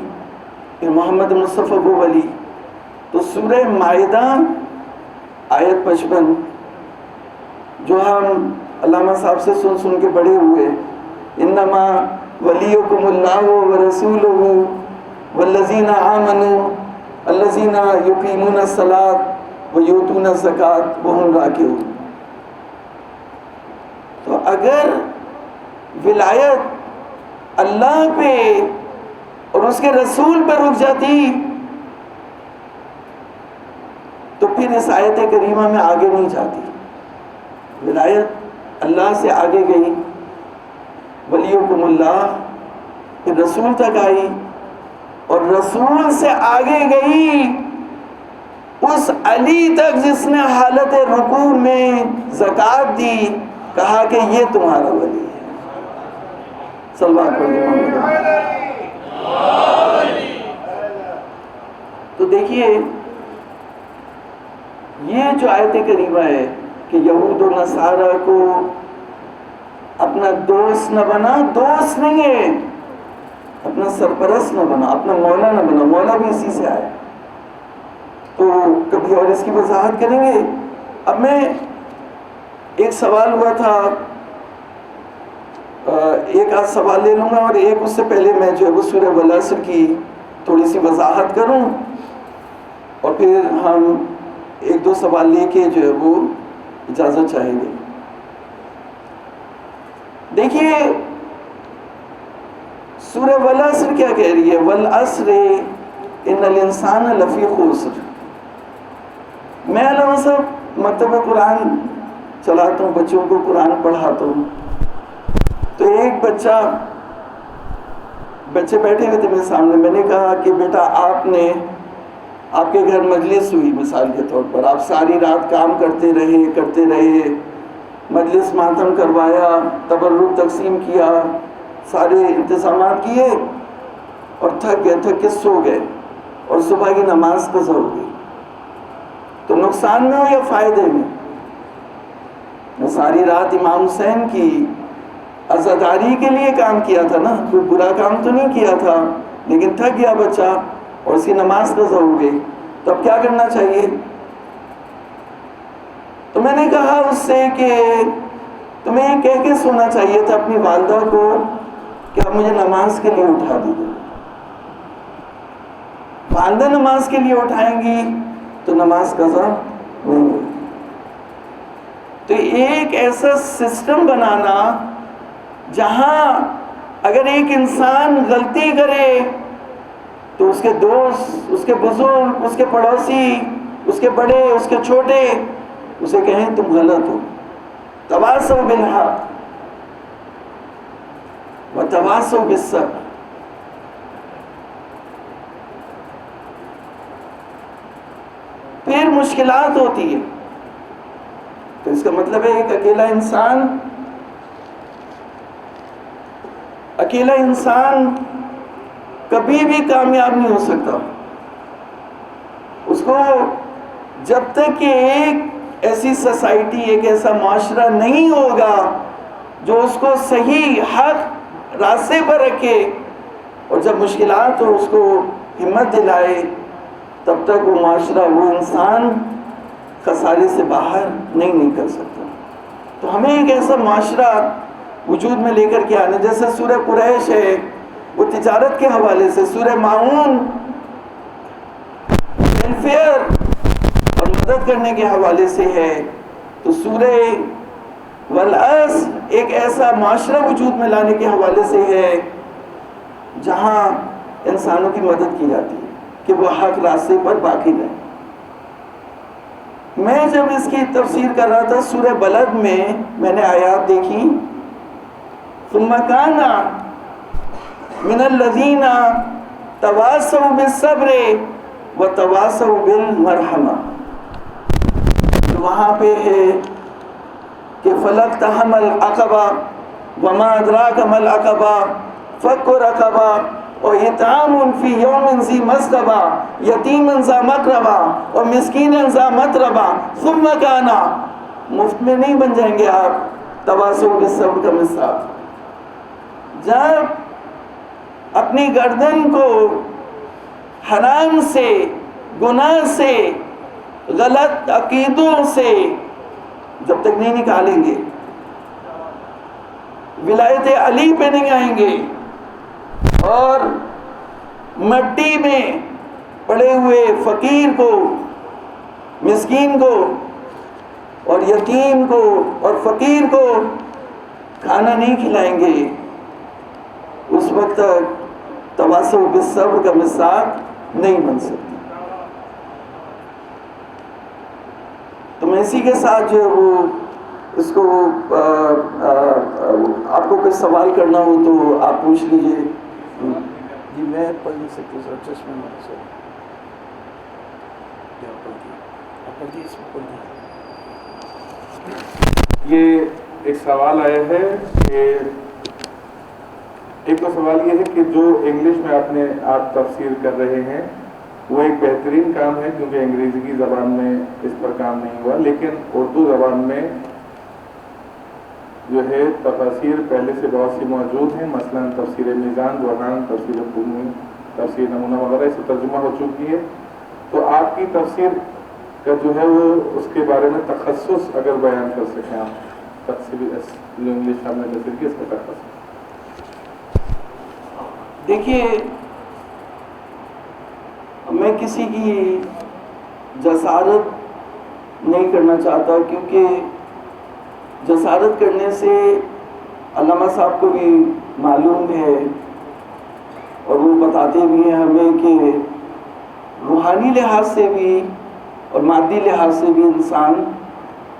پھر محمد مصطفیٰ کو ولی. تو سورہ مائدہ آیت 55 جو ہم علامہ صاحب سے سن کے بڑے ہوئے, انما ولیکم اللہ ورسولہ والذین آمنوا الذین یقیمون الصلاۃ ویؤتون الزکاۃ وہم راکعون. تو اگر ولایت اللہ پہ اور اس کے رسول پہ رک جاتی تو پھر اس آیت کریمہ میں آگے نہیں جاتی. ولایت اللہ سے آگے گئی, ولیکم اللہ, پھر رسول تک آئی, اور رسول سے آگے گئی اس علی تک جس نے حالت رکوع میں زکوٰۃ دی, کہا کہ یہ تمہارا ولی ہے. صلی اللہ علیہ وسلم. تو دیکھیے یہ جو آیت کریمہ ہے کہ یہود و نصارہ کو اپنا دوست نہ بنا, دوست نہیں ہے, اپنا سرپرست نہ بنا, اپنا مولا نہ بنا. مولا بھی اسی سے آیا, تو کبھی اور اس کی وضاحت کریں گے. اب میں ایک سوال ہوا تھا, ایک آدھ سوال لے لوں گا, اور ایک اس سے پہلے میں جو ہے وہ سورہ والعصر کی تھوڑی سی وضاحت کروں, اور پھر ہم ایک دو سوال لے کے جو ہے وہ اجازت چاہیں گے. دیکھیے سورہ والعصر کیا کہہ رہی ہے؟ والعصر ان الانسان لفی خسر. میں علامہ صاحب مکتب قرآن چلاتا ہوں, بچوں کو قرآن پڑھاتا ہوں. تو ایک بچے بیٹھے ہوئے تھے میرے سامنے. میں نے کہا کہ بیٹا آپ کے گھر مجلس ہوئی مثال کے طور پر, آپ ساری رات کام کرتے رہے, مجلس ماتم کروایا, تبرک تقسیم کیا, سارے انتظامات کیے, اور تھک کے سو گئے, اور صبح کی نماز قضا ہو گئی. تو نقصان میں ہو یا فائدے میں؟ میں ساری رات امام حسین کی عزاداری کے لیے کام کیا تھا نا, کوئی برا کام تو نہیں کیا تھا, لیکن تھک گیا بچہ اور اس کی نماز قضا ہو گئی. تو اب کیا کرنا چاہیے؟ تو میں نے کہا اس سے کہ تمہیں یہ کہہ کے سونا چاہیے تھا اپنی والدہ کو کہ آپ مجھے نماز کے لیے اٹھا دیجیے. والدہ نماز کے لیے اٹھائیں گی تو نماز قضا نہیں ہوگی. تو ایک ایسا سسٹم بنانا جہاں اگر ایک انسان غلطی کرے تو اس کے دوست، اس کے بزرگ، اس کے پڑوسی، اس کے بڑے، اس کے چھوٹے اسے کہیں تم غلط ہو. تواصوا بالحق وتواصوا بالصبر. پھر مشکلات ہوتی ہے تو اس کا مطلب ہے کہ اکیلا انسان کبھی بھی کامیاب نہیں ہو سکتا. اس کو جب تک کہ ایک ایسی سوسائٹی، ایک ایسا معاشرہ نہیں ہوگا جو اس کو صحیح حق راستے پر رکھے اور جب مشکلات ہو اس کو ہمت دلائے، تب تک وہ معاشرہ، وہ انسان خسارے سے باہر نہیں نکل سکتا. تو ہمیں ایک ایسا معاشرہ وجود میں لے کر کے آنا، جیسے سورہ قریش ہے وہ تجارت کے حوالے سے، سورہ معاون ویلفیئر اور مدد کرنے کے حوالے سے ہے، تو سورہ والعصر ایک ایسا معاشرہ وجود میں لانے کے حوالے سے ہے جہاں انسانوں کی مدد کی جاتی ہے کہ وہ حق راستے پر باقی رہیں. میں جب اس کی تفسیر کر رہا تھا سورہ بلد میں نے آیات دیکھی، ثم كان من الذين تواصوا بالصبر وتواصوا بالمرحمة. وہاں پہ ہے کہ فلقتحم العقبہ وما ادراک ما العقبہ فک رقبہ وإطعام فی یوم ذی مسغبہ یتیما ذا مقربہ اور مسکینا ذا متربہ ثم کان. مفت میں نہیں بن جائیں گے آپ تواصوا بالصبر کا مثال. جب اپنی گردن کو حرام سے، گناہ سے، غلط عقیدوں سے جب تک نہیں نکالیں گے، ولایت علی پہ نہیں آئیں گے اور مٹی میں پڑے ہوئے فقیر کو، مسکین کو اور یتیم کو اور فقیر کو کھانا نہیں کھلائیں گے، اس وقت تک تواصوا بالصبر کا مصداق نہیں بن سکتی. تو میں اسی کے ساتھ جو ہے وہ اس کو آپ کو کوئی سوال کرنا ہو تو آپ پوچھ لیجئے. جی میں پڑھ نہیں سکتی سر، چشمے میں سر یہ ایک سوال آیا ہے کہ ایک تو سوال یہ ہے کہ جو انگلش میں آپ تفسیر کر رہے ہیں وہ ایک بہترین کام ہے، کیونکہ انگریزی کی زبان میں اس پر کام نہیں ہوا، لیکن اردو زبان میں جو ہے تفاسیر پہلے سے بہت سی موجود ہیں، مثلا تفسیر میزان، برہان، تفسیر قرطبی، تفسیر نمونہ وغیرہ سے ترجمہ ہو چکی ہے. تو آپ کی تفسیر کا جو ہے وہ اس کے بارے میں تخصص اگر بیان کر سکیں آپ، تفسیر انگلش ہم نے تفسیر کی اس کا تخصص. دیکھیے میں کسی کی جسارت نہیں کرنا چاہتا، کیونکہ جسارت کرنے سے علامہ صاحب کو بھی معلوم ہے اور وہ بتاتے بھی ہیں ہمیں کہ روحانی لحاظ سے بھی اور مادی لحاظ سے بھی انسان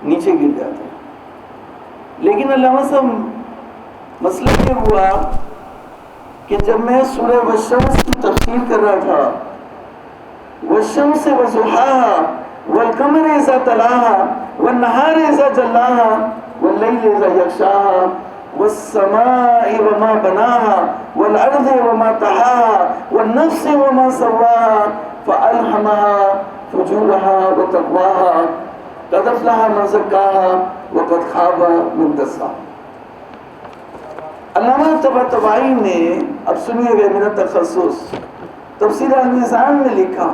نیچے گر جاتا ہے. لیکن علامہ صاحب مسئلہ یہ ہوا کہ جب میں سورہ والشمس کی تفسیر کر رہا تھا، والشمس وضحاها والقمر اذا تلاها والنهار اذا جلاها والليل اذا يغشاها والسماء وما بناها والارض وما طحاها والنفس وما سواها فألهمها فجورها وتقواها قد افلح من زكاها وقد خاب من دساها. علامہ طباطبائی نے، اب سنیے گا میرا تخصص، تفسیر المیزان میں لکھا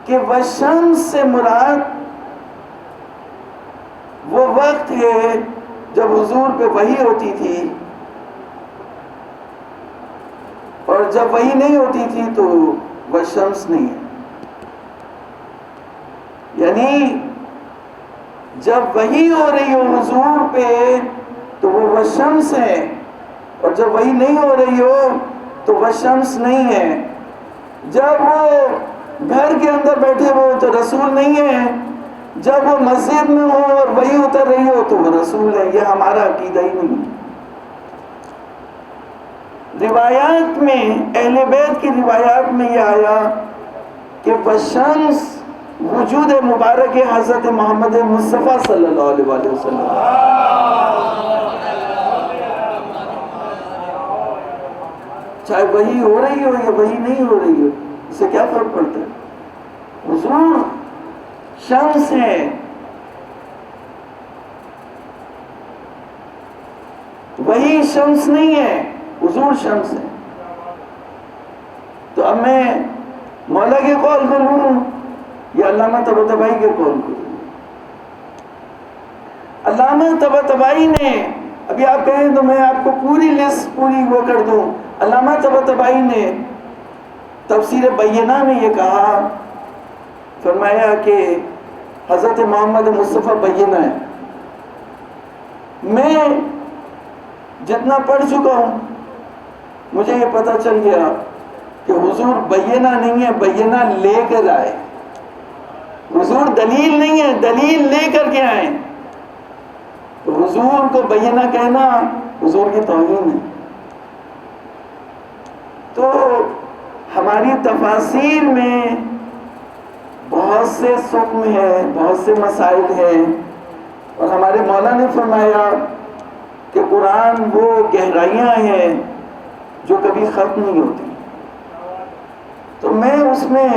کہ والشمس سے مراد وہ وقت ہے جب حضور پہ وحی ہوتی تھی، اور جب وحی نہیں ہوتی تھی تو والشمس نہیں ہے. یعنی جب وحی ہو رہی ہو حضور پہ تو وہ شمس ہے، اور جب وحی نہیں ہو رہی ہو تو وہ شمس نہیں ہے۔ جب وہ گھر کے اندر بیٹھے ہو تو رسول نہیں ہے، جب وہ مسجد میں ہو اور وحی اتر رہی ہو تو وہ رسول ہے۔ یہ ہمارا عقیدہ ہی نہیں ہے۔ روایات میں، اہل بیت کی روایات میں یہ آیا کہ بشمس وجود مبارک حضرت محمد مصطفیٰ صلی اللہ علیہ وآلہ وسلم۔ چاہے وہی ہو رہی ہو یا وہی نہیں ہو رہی ہو، اس سے کیا فرق پڑتا ہے؟ حضور شمس ہے۔ وہی شمس نہیں ہے، حضور شمس ہے۔ تو اب میں مولا کے قول کو لوں یا علامہ طباطبائی کے قول کو لوں؟ علامہ طباطبائی نے، ابھی آپ کہیں تو میں آپ کو پوری لسٹ پوری وہ کر دوں۔ علامہ طباطبائی نے تفسیر بینہ میں یہ کہا، فرمایا کہ حضرت محمد مصطفیٰ بینہ ہے۔ میں جتنا پڑھ چکا ہوں مجھے یہ پتہ چل گیا کہ حضور بینہ نہیں ہے، بینہ لے کر آئے۔ حضور دلیل نہیں ہے، دلیل لے کر کے آئے۔ تو حضور کو بینہ کہنا حضور کی توہین ہے۔ تو ہماری تفاسیر میں بہت سے حکم ہیں، بہت سے مسائل ہیں، اور ہمارے مولا نے فرمایا کہ قرآن وہ گہرائیاں ہیں جو کبھی ختم نہیں ہوتی۔ تو میں اس میں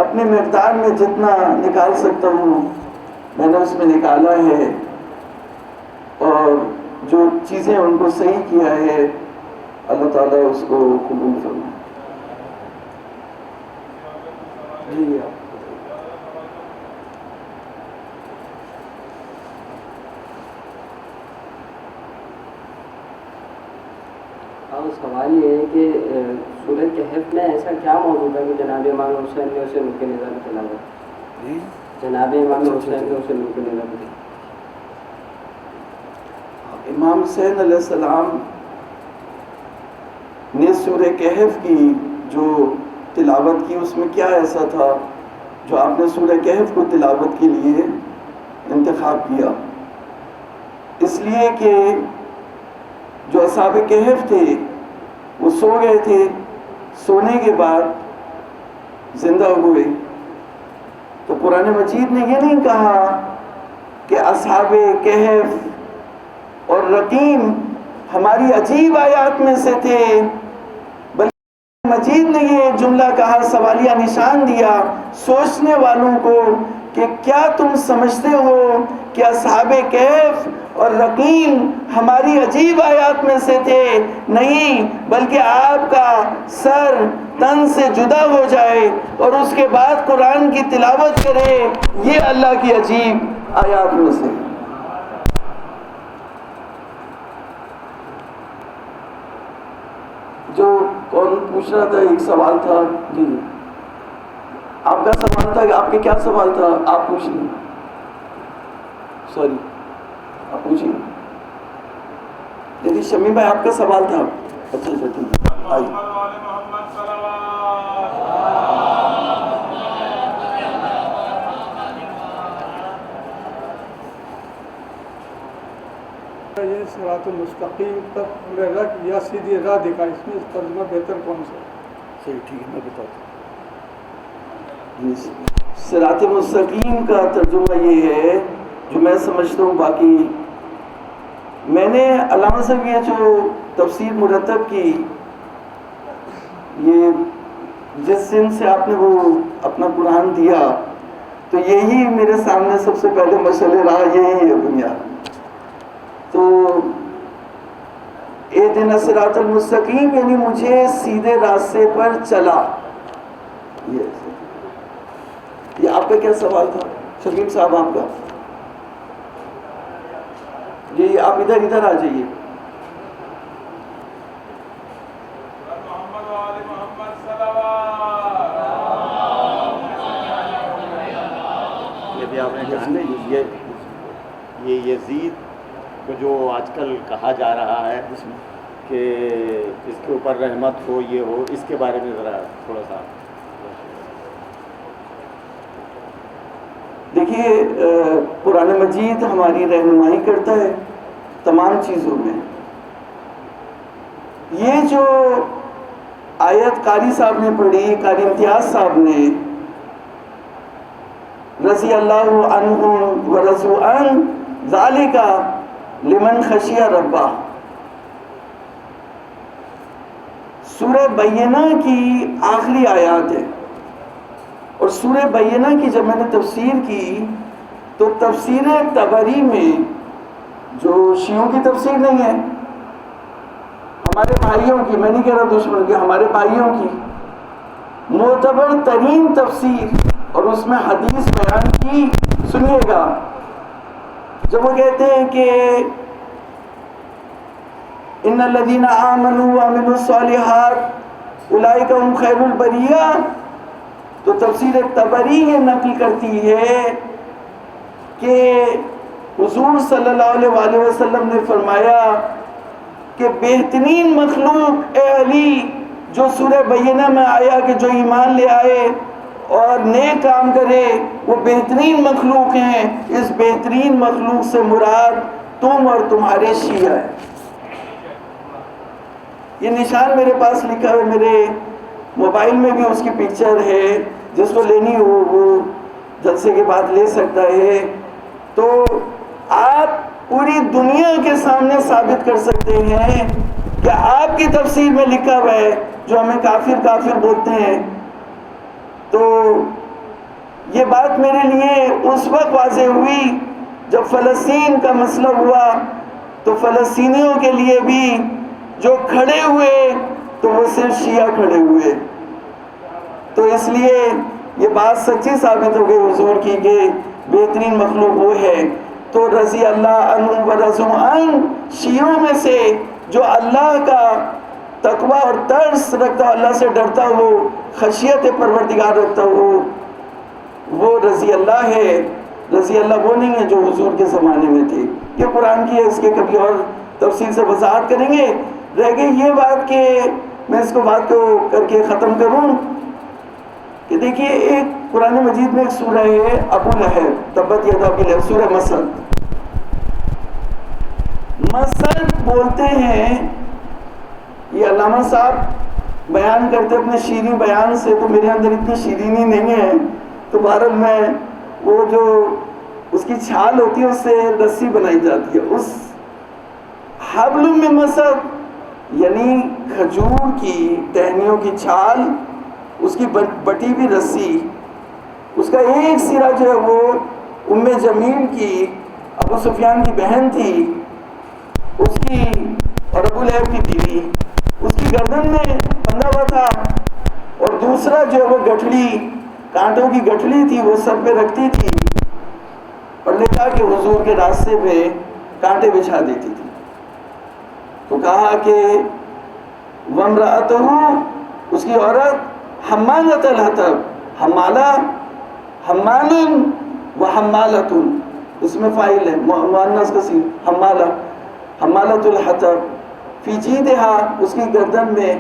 اپنے مقدار میں جتنا نکال سکتا ہوں میں نے اس میں نکالا ہے، اور جو چیزیں ان کو صحیح کیا ہے اللہ تعالیٰ اس کو قبول فرمائے۔ جی سوال یہ ہے کہ سورہ کہف میں ایسا کیا موجود ہے کہ جناب امام حسین نے اسے نور نظر میں تلاوت کی؟ جناب امام حسین نے اسے نور نظر میں امام حسین علیہ السلام نے سورہ کہف کی جو تلاوت کی اس میں کیا ایسا تھا جو آپ نے سورہ کہف کو تلاوت کے لیے انتخاب کیا؟ اس لیے کہ جو اصحاب کہف تھے وہ سو گئے تھے، سونے کے بعد زندہ ہوئے۔ تو قرآن مجید نے یہ نہیں کہا کہ اصحاب کہف اور رقیم ہماری عجیب آیات میں سے تھے، بلکہ مجید نے یہ جملہ کہا، سوالیہ نشان دیا سوچنے والوں کو کہ کیا تم سمجھتے ہو کہ اصحاب کہف اور رقیم ہماری عجیب آیات میں سے تھے؟ نہیں، بلکہ آپ کا سر تن سے جدا ہو جائے اور اس کے بعد قرآن کی تلاوت کرے، یہ اللہ کی عجیب آیات میں سے۔ جو کون پوچھ رہا تھا؟ ایک سوال تھا جی، آپ کا سوال تھا کہ آپ کے کیا سوال تھا؟ آپ پوچھ لیں، سوری آپ پوچھیں۔ جی شمیم بھائی آپ کا سوال تھا؟ اچھا اچھا ٹھیک ہے، آئیے۔ یہ صراط المستقیم پر پورے رکھ یا سیدھی راہ دکھا، اس میں ترجمہ بہتر کون سا؟ صحیح، ٹھیک ہے، میں بتاتا ہوں۔ صراط مستقیم کا ترجمہ یہ ہے جو میں سمجھتا ہوں، باقی میں نے علامہ صاحب یہ جو تفسیر مرتب کی، یہ جس دن سے آپ نے وہ اپنا قرآن دیا تو یہی میرے سامنے سب سے پہلے مشعل راہ یہی ہے بنیاد۔ تو اہدنا الصراط المستقیم یعنی مجھے سیدھے راستے پر چلا۔ یہ آپ کا کیا سوال تھا شکیم صاحب؟ آپ کا جی، آپ ادھر آ جائیے۔ یہ یزید کو جو آج کل کہا جا رہا ہے کہ اس کے اوپر رحمت ہو، یہ ہو، اس کے بارے میں ذرا تھوڑا سا. دیکھیے قرآن مجید ہماری رہنمائی کرتا ہے تمام چیزوں میں. یہ جو آیت قاری صاحب نے پڑھی، قاری امتیاز صاحب نے، رضی اللہ عنہم ورضوا عنہ ذالک لمن خشی ربہ، سورہ بینہ کی آخری آیات ہے. اور سورہ بینہ کی جب میں نے تفسیر کی تو تفسیر طبری میں، جو شیعوں کی تفسیر نہیں ہے، ہمارے بھائیوں کی، میں نہیں کہہ رہا دشمن کی، ہمارے بھائیوں کی معتبر ترین تفسیر، اور اس میں حدیث بیان کی. سنیے گا، جب وہ کہتے ہیں کہ ان الذین آمنوا وعملوا الصالحات اولئک هم خیر البریہ، تو تفسیر طبری یہ نقل کرتی ہے کہ حضور صلی اللہ علیہ وسلم نے فرمایا کہ بہترین مخلوق اے علی، جو سورہ بینہ میں آیا کہ جو ایمان لے آئے اور نیک کام کرے وہ بہترین مخلوق ہیں. اس بہترین مخلوق سے مراد تم اور تمہارے شیعہ ہیں. یہ نشان میرے پاس لکھا ہے، میرے موبائل میں بھی اس کی پکچر ہے، جس کو لینی ہو وہ جلسے کے بعد لے سکتا ہے. تو آپ پوری دنیا کے سامنے ثابت کر سکتے ہیں کہ آپ کی تفسیر میں لکھا ہوا ہے، جو ہمیں کافر کافر بولتے ہیں. تو یہ بات میرے لیے اس وقت واضح ہوئی جب فلسطین کا مسئلہ ہوا، تو فلسطینیوں کے لیے بھی جو کھڑے ہوئے تو وہ صرف شیعہ کھڑے ہوئے. تو اس لیے یہ بات سچی ثابت ہو گئی حضور کی کہ بہترین مخلوق وہ ہے. تو رضی اللہ عنہ ورضوا عنہ، شیعوں میں سے جو اللہ کا تقوی اور ترس رکھتا ہو، اللہ سے ڈرتا ہو، خشیت پروردگار رکھتا ہو، وہ رضی اللہ ہے. رضی اللہ وہ نہیں ہے جو حضور کے زمانے میں تھے. یہ قرآن کی ہے، اس کے کبھی اور تفصیل سے وضاحت کریں گے. رہ گئی یہ بات کہ میں اس کو بات کو کر کے ختم کروں کہ دیکھیے ایک قرآن مجید میں ایک سورہ ہے ابو لہب، تبت یدا ابی لہب، سورہ مسد. مسد بولتے ہیں، یہ علامہ صاحب بیان کرتے اپنے شیریں بیان سے، تو میرے اندر اتنی شیرینی نہیں ہے، تو بہرحال میں وہ جو اس کی چھال ہوتی ہے اس سے رسی بنائی جاتی ہے. اس حبل من مسد یعنی کھجور کی ٹہنیوں کی چھال، اس کی بٹی ہوئی رسی، اس کا ایک سرا جو ہے وہ ام جمیل کی، ابو سفیان کی بہن تھی، اس کی اور ابو لہب کی بیوی، اس کی گردن میں بندھا ہوا تھا. اور دوسرا جو ہے وہ گٹھڑی، کانٹوں کی گٹھڑی تھی، وہ سر پہ رکھتی تھی اور لے جا کے حضور کے راستے پہ کانٹے بچھا دیتی تھی. تو کہا کہ وَامْرَأَتُهُ، اس کی عورت، حمالۃ الحطب، حمالہ، حمال و حمالۃ، اس میں فاعل ہے مؤنث کثیر، حمالہ، حمالۃ الحطب، فی جیدہا، اس کی گردن میں،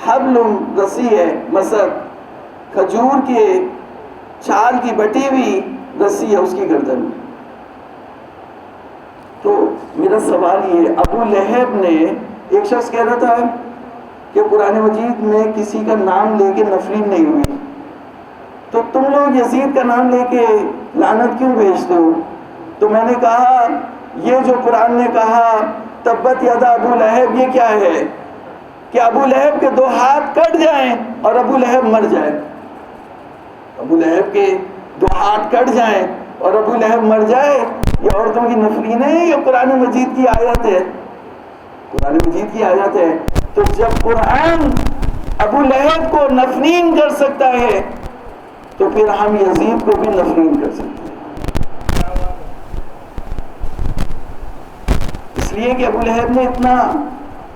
حبل، رسی ہے، مسد، کھجور کے چھال کی بٹی ہوئی رسی ہے اس کی گردن میں. تو میرا سوال یہ، ابو لہب نے، ایک شخص کہہ رہا تھا کہ قرآن مجید میں کسی کا نام لے کے نفرین نہیں ہوئی، تو تم لوگ یزید کا نام لے کے لعنت کیوں بھیجتے ہو؟ تو میں نے کہا یہ جو قرآن نے کہا تبت یدا ابو لہب، یہ کیا ہے کہ ابو لہب کے 2 ہاتھ کٹ جائیں اور ابو لہب مر جائے. ابو لہب کے 2 ہاتھ کٹ جائیں اور ابو لہب مر جائے، یہ عورتوں کی نفرین ہے، یہ قرآن مجید کی آیت ہے، قرآن مجید کی آیت ہے. تو جب قرآن ابو لہب کو نفرین کر سکتا ہے تو پھر ہم یزید کو بھی نفرین کر سکتے ہیں. اس لیے کہ ابو لہب نے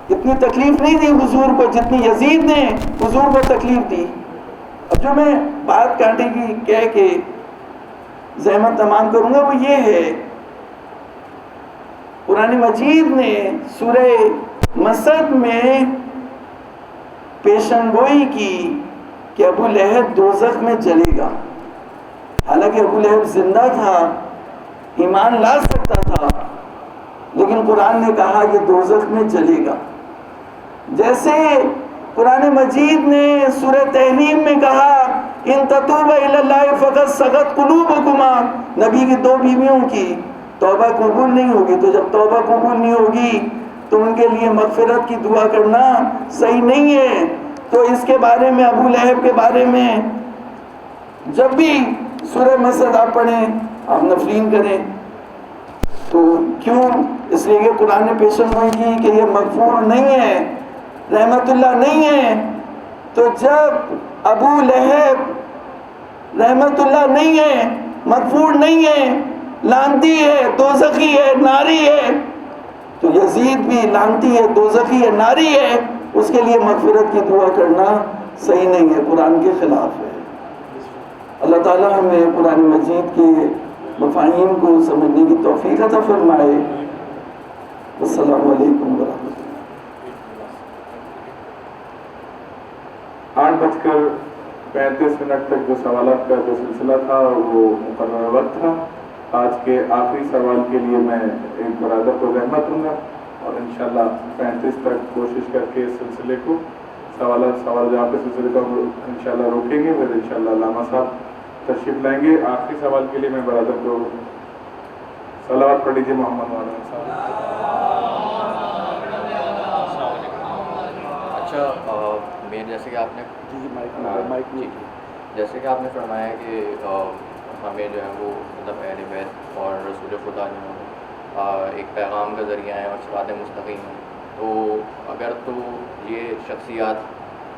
اتنی تکلیف نہیں دی حضور کو جتنی یزید نے حضور کو تکلیف دی. اب جو میں بات کانٹے کی کہہ کے زحمت تمام کروں گا وہ یہ ہے، قرآن مجید نے سورہ مسد میں پیشن گوئی کی کہ ابو لہب دوزخ میں جلے گا، حالانکہ ابو لہب زندہ تھا، ایمان لا سکتا تھا، لیکن قرآن نے کہا کہ دوزخ میں جلے گا۔ جیسے قرآن مجید نے سورہ تحریم میں کہا ان تتوبا الی اللہ فقد صغت قلوبکما، نبی کی 2 بیویوں کی توبہ قبول نہیں ہوگی، تو جب توبہ قبول نہیں ہوگی تو ان کے لیے مغفرت کی دعا کرنا صحیح نہیں ہے۔ تو اس کے بارے میں، ابو لہب کے بارے میں جب بھی سورہ مسد آپ پڑھیں، آپ نفرین کریں، تو کیوں؟ اس لیے کہ قرآن نے پیشن گوئی کی کہ یہ مغفور نہیں ہے، رحمت اللہ نہیں ہے۔ تو جب ابو لہب رحمت اللہ نہیں ہے، مغفور نہیں ہے، لعنتی ہے، دوزخی ہے، ناری ہے، تو یزید بھی لعنتی ہے، دوزخی ہے، ناری ہے، اس کے لیے مغفرت کی دعا کرنا صحیح نہیں ہے، قرآن کے خلاف ہے۔ اللہ تعالیٰ ہمیں قرآن مجید کے مفاہیم کو سمجھنے کی توفیق عطا فرمائے۔ السلام علیکم ورحمۃ اللہ۔ 8:35 تک جو سوالات کا جو سلسلہ تھا وہ مقررہ وقت تھا۔ آج کے آخری سوال کے لیے میں ایک برادر کو رحمت دوں گا اور انشاءاللہ 35 تک کوشش کر کے اس سلسلے کو سوال جواب کے سلسلے کو انشاءاللہ روکیں گے، پھر انشاءاللہ علامہ صاحب تشریف لائیں گے۔ آخری سوال کے لیے میں برادر کو صلوات پڑھ لیجیے محمد مولانا صاحب۔ اچھا، جیسے کہ آپ نے جیسے کہ آپ نے فرمایا کہ ہمیں جو ہے وہ مطلب اہل بیت اور رسول خدا جو ہے ایک پیغام کا ذریعہ ہیں اور صراط مستقیم ہیں، تو اگر تو یہ شخصیات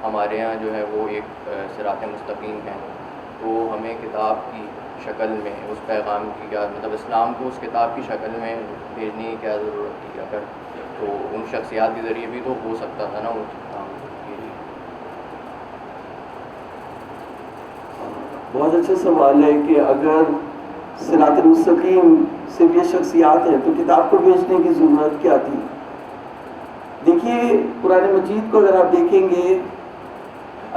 ہمارے یہاں جو ہے وہ ایک صراط مستقیم ہیں، تو ہمیں کتاب کی شکل میں اس پیغام کی کیا مطلب اسلام کو اس کتاب کی شکل میں بھیجنے کی کیا ضرورت تھی؟ اگر تو ان شخصیات کے ذریعے بھی تو ہو سکتا تھا نا وہ کام۔ بہت اچھا سوال ہے کہ اگر صراط المستقیم صرف یہ شخصیات ہیں تو کتاب کو بھیجنے کی ضرورت کیا تھی؟ دیکھیے قرآن مجید کو اگر آپ دیکھیں گے،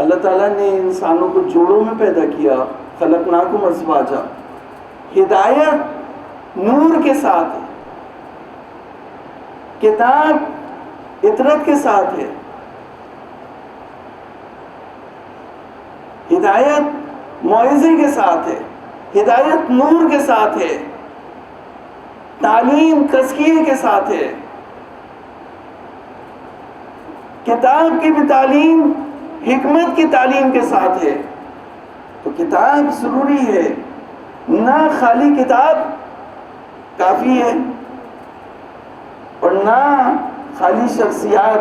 اللہ تعالیٰ نے انسانوں کو جوڑوں میں پیدا کیا، خلقناکم ازواجا، ہدایت نور کے ساتھ ہے، کتاب اطرت کے ساتھ ہے، ہدایت موعظے کے ساتھ ہے، ہدایت نور کے ساتھ ہے، تعلیم تزکیے کے ساتھ ہے، کتاب کی بھی تعلیم حکمت کی تعلیم کے ساتھ ہے۔ تو کتاب ضروری ہے، نہ خالی کتاب کافی ہے اور نہ خالی شخصیات۔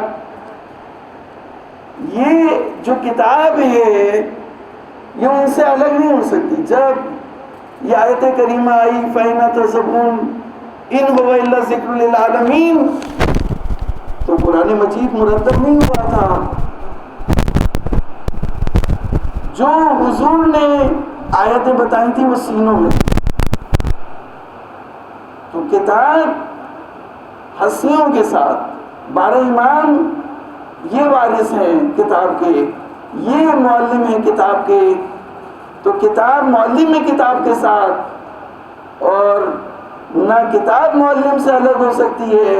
یہ جو کتاب ہے یہ ان سے الگ نہیں ہو سکتی۔ جب یہ آیت کریمہ آئی فَإِنَّ تَذَبُونَ إِنْ هُوَ إِلَّا ذِكْرٌ لِلْعَالَمِينَ، تو قرآن مجید مرتب نہیں ہوا تھا۔ جو حضور نے آیتیں بتائی تھی وہ سینوں میں، تو کتاب ہستیوں کے ساتھ 12 امام یہ وارث ہیں کتاب کے، یہ معلم ہیں کتاب کے، تو کتاب معلم ہے کتاب کے ساتھ، اور نہ کتاب معلم سے الگ ہو سکتی ہے،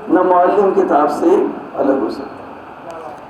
نہ معلم کتاب سے الگ ہو سکتی ہے۔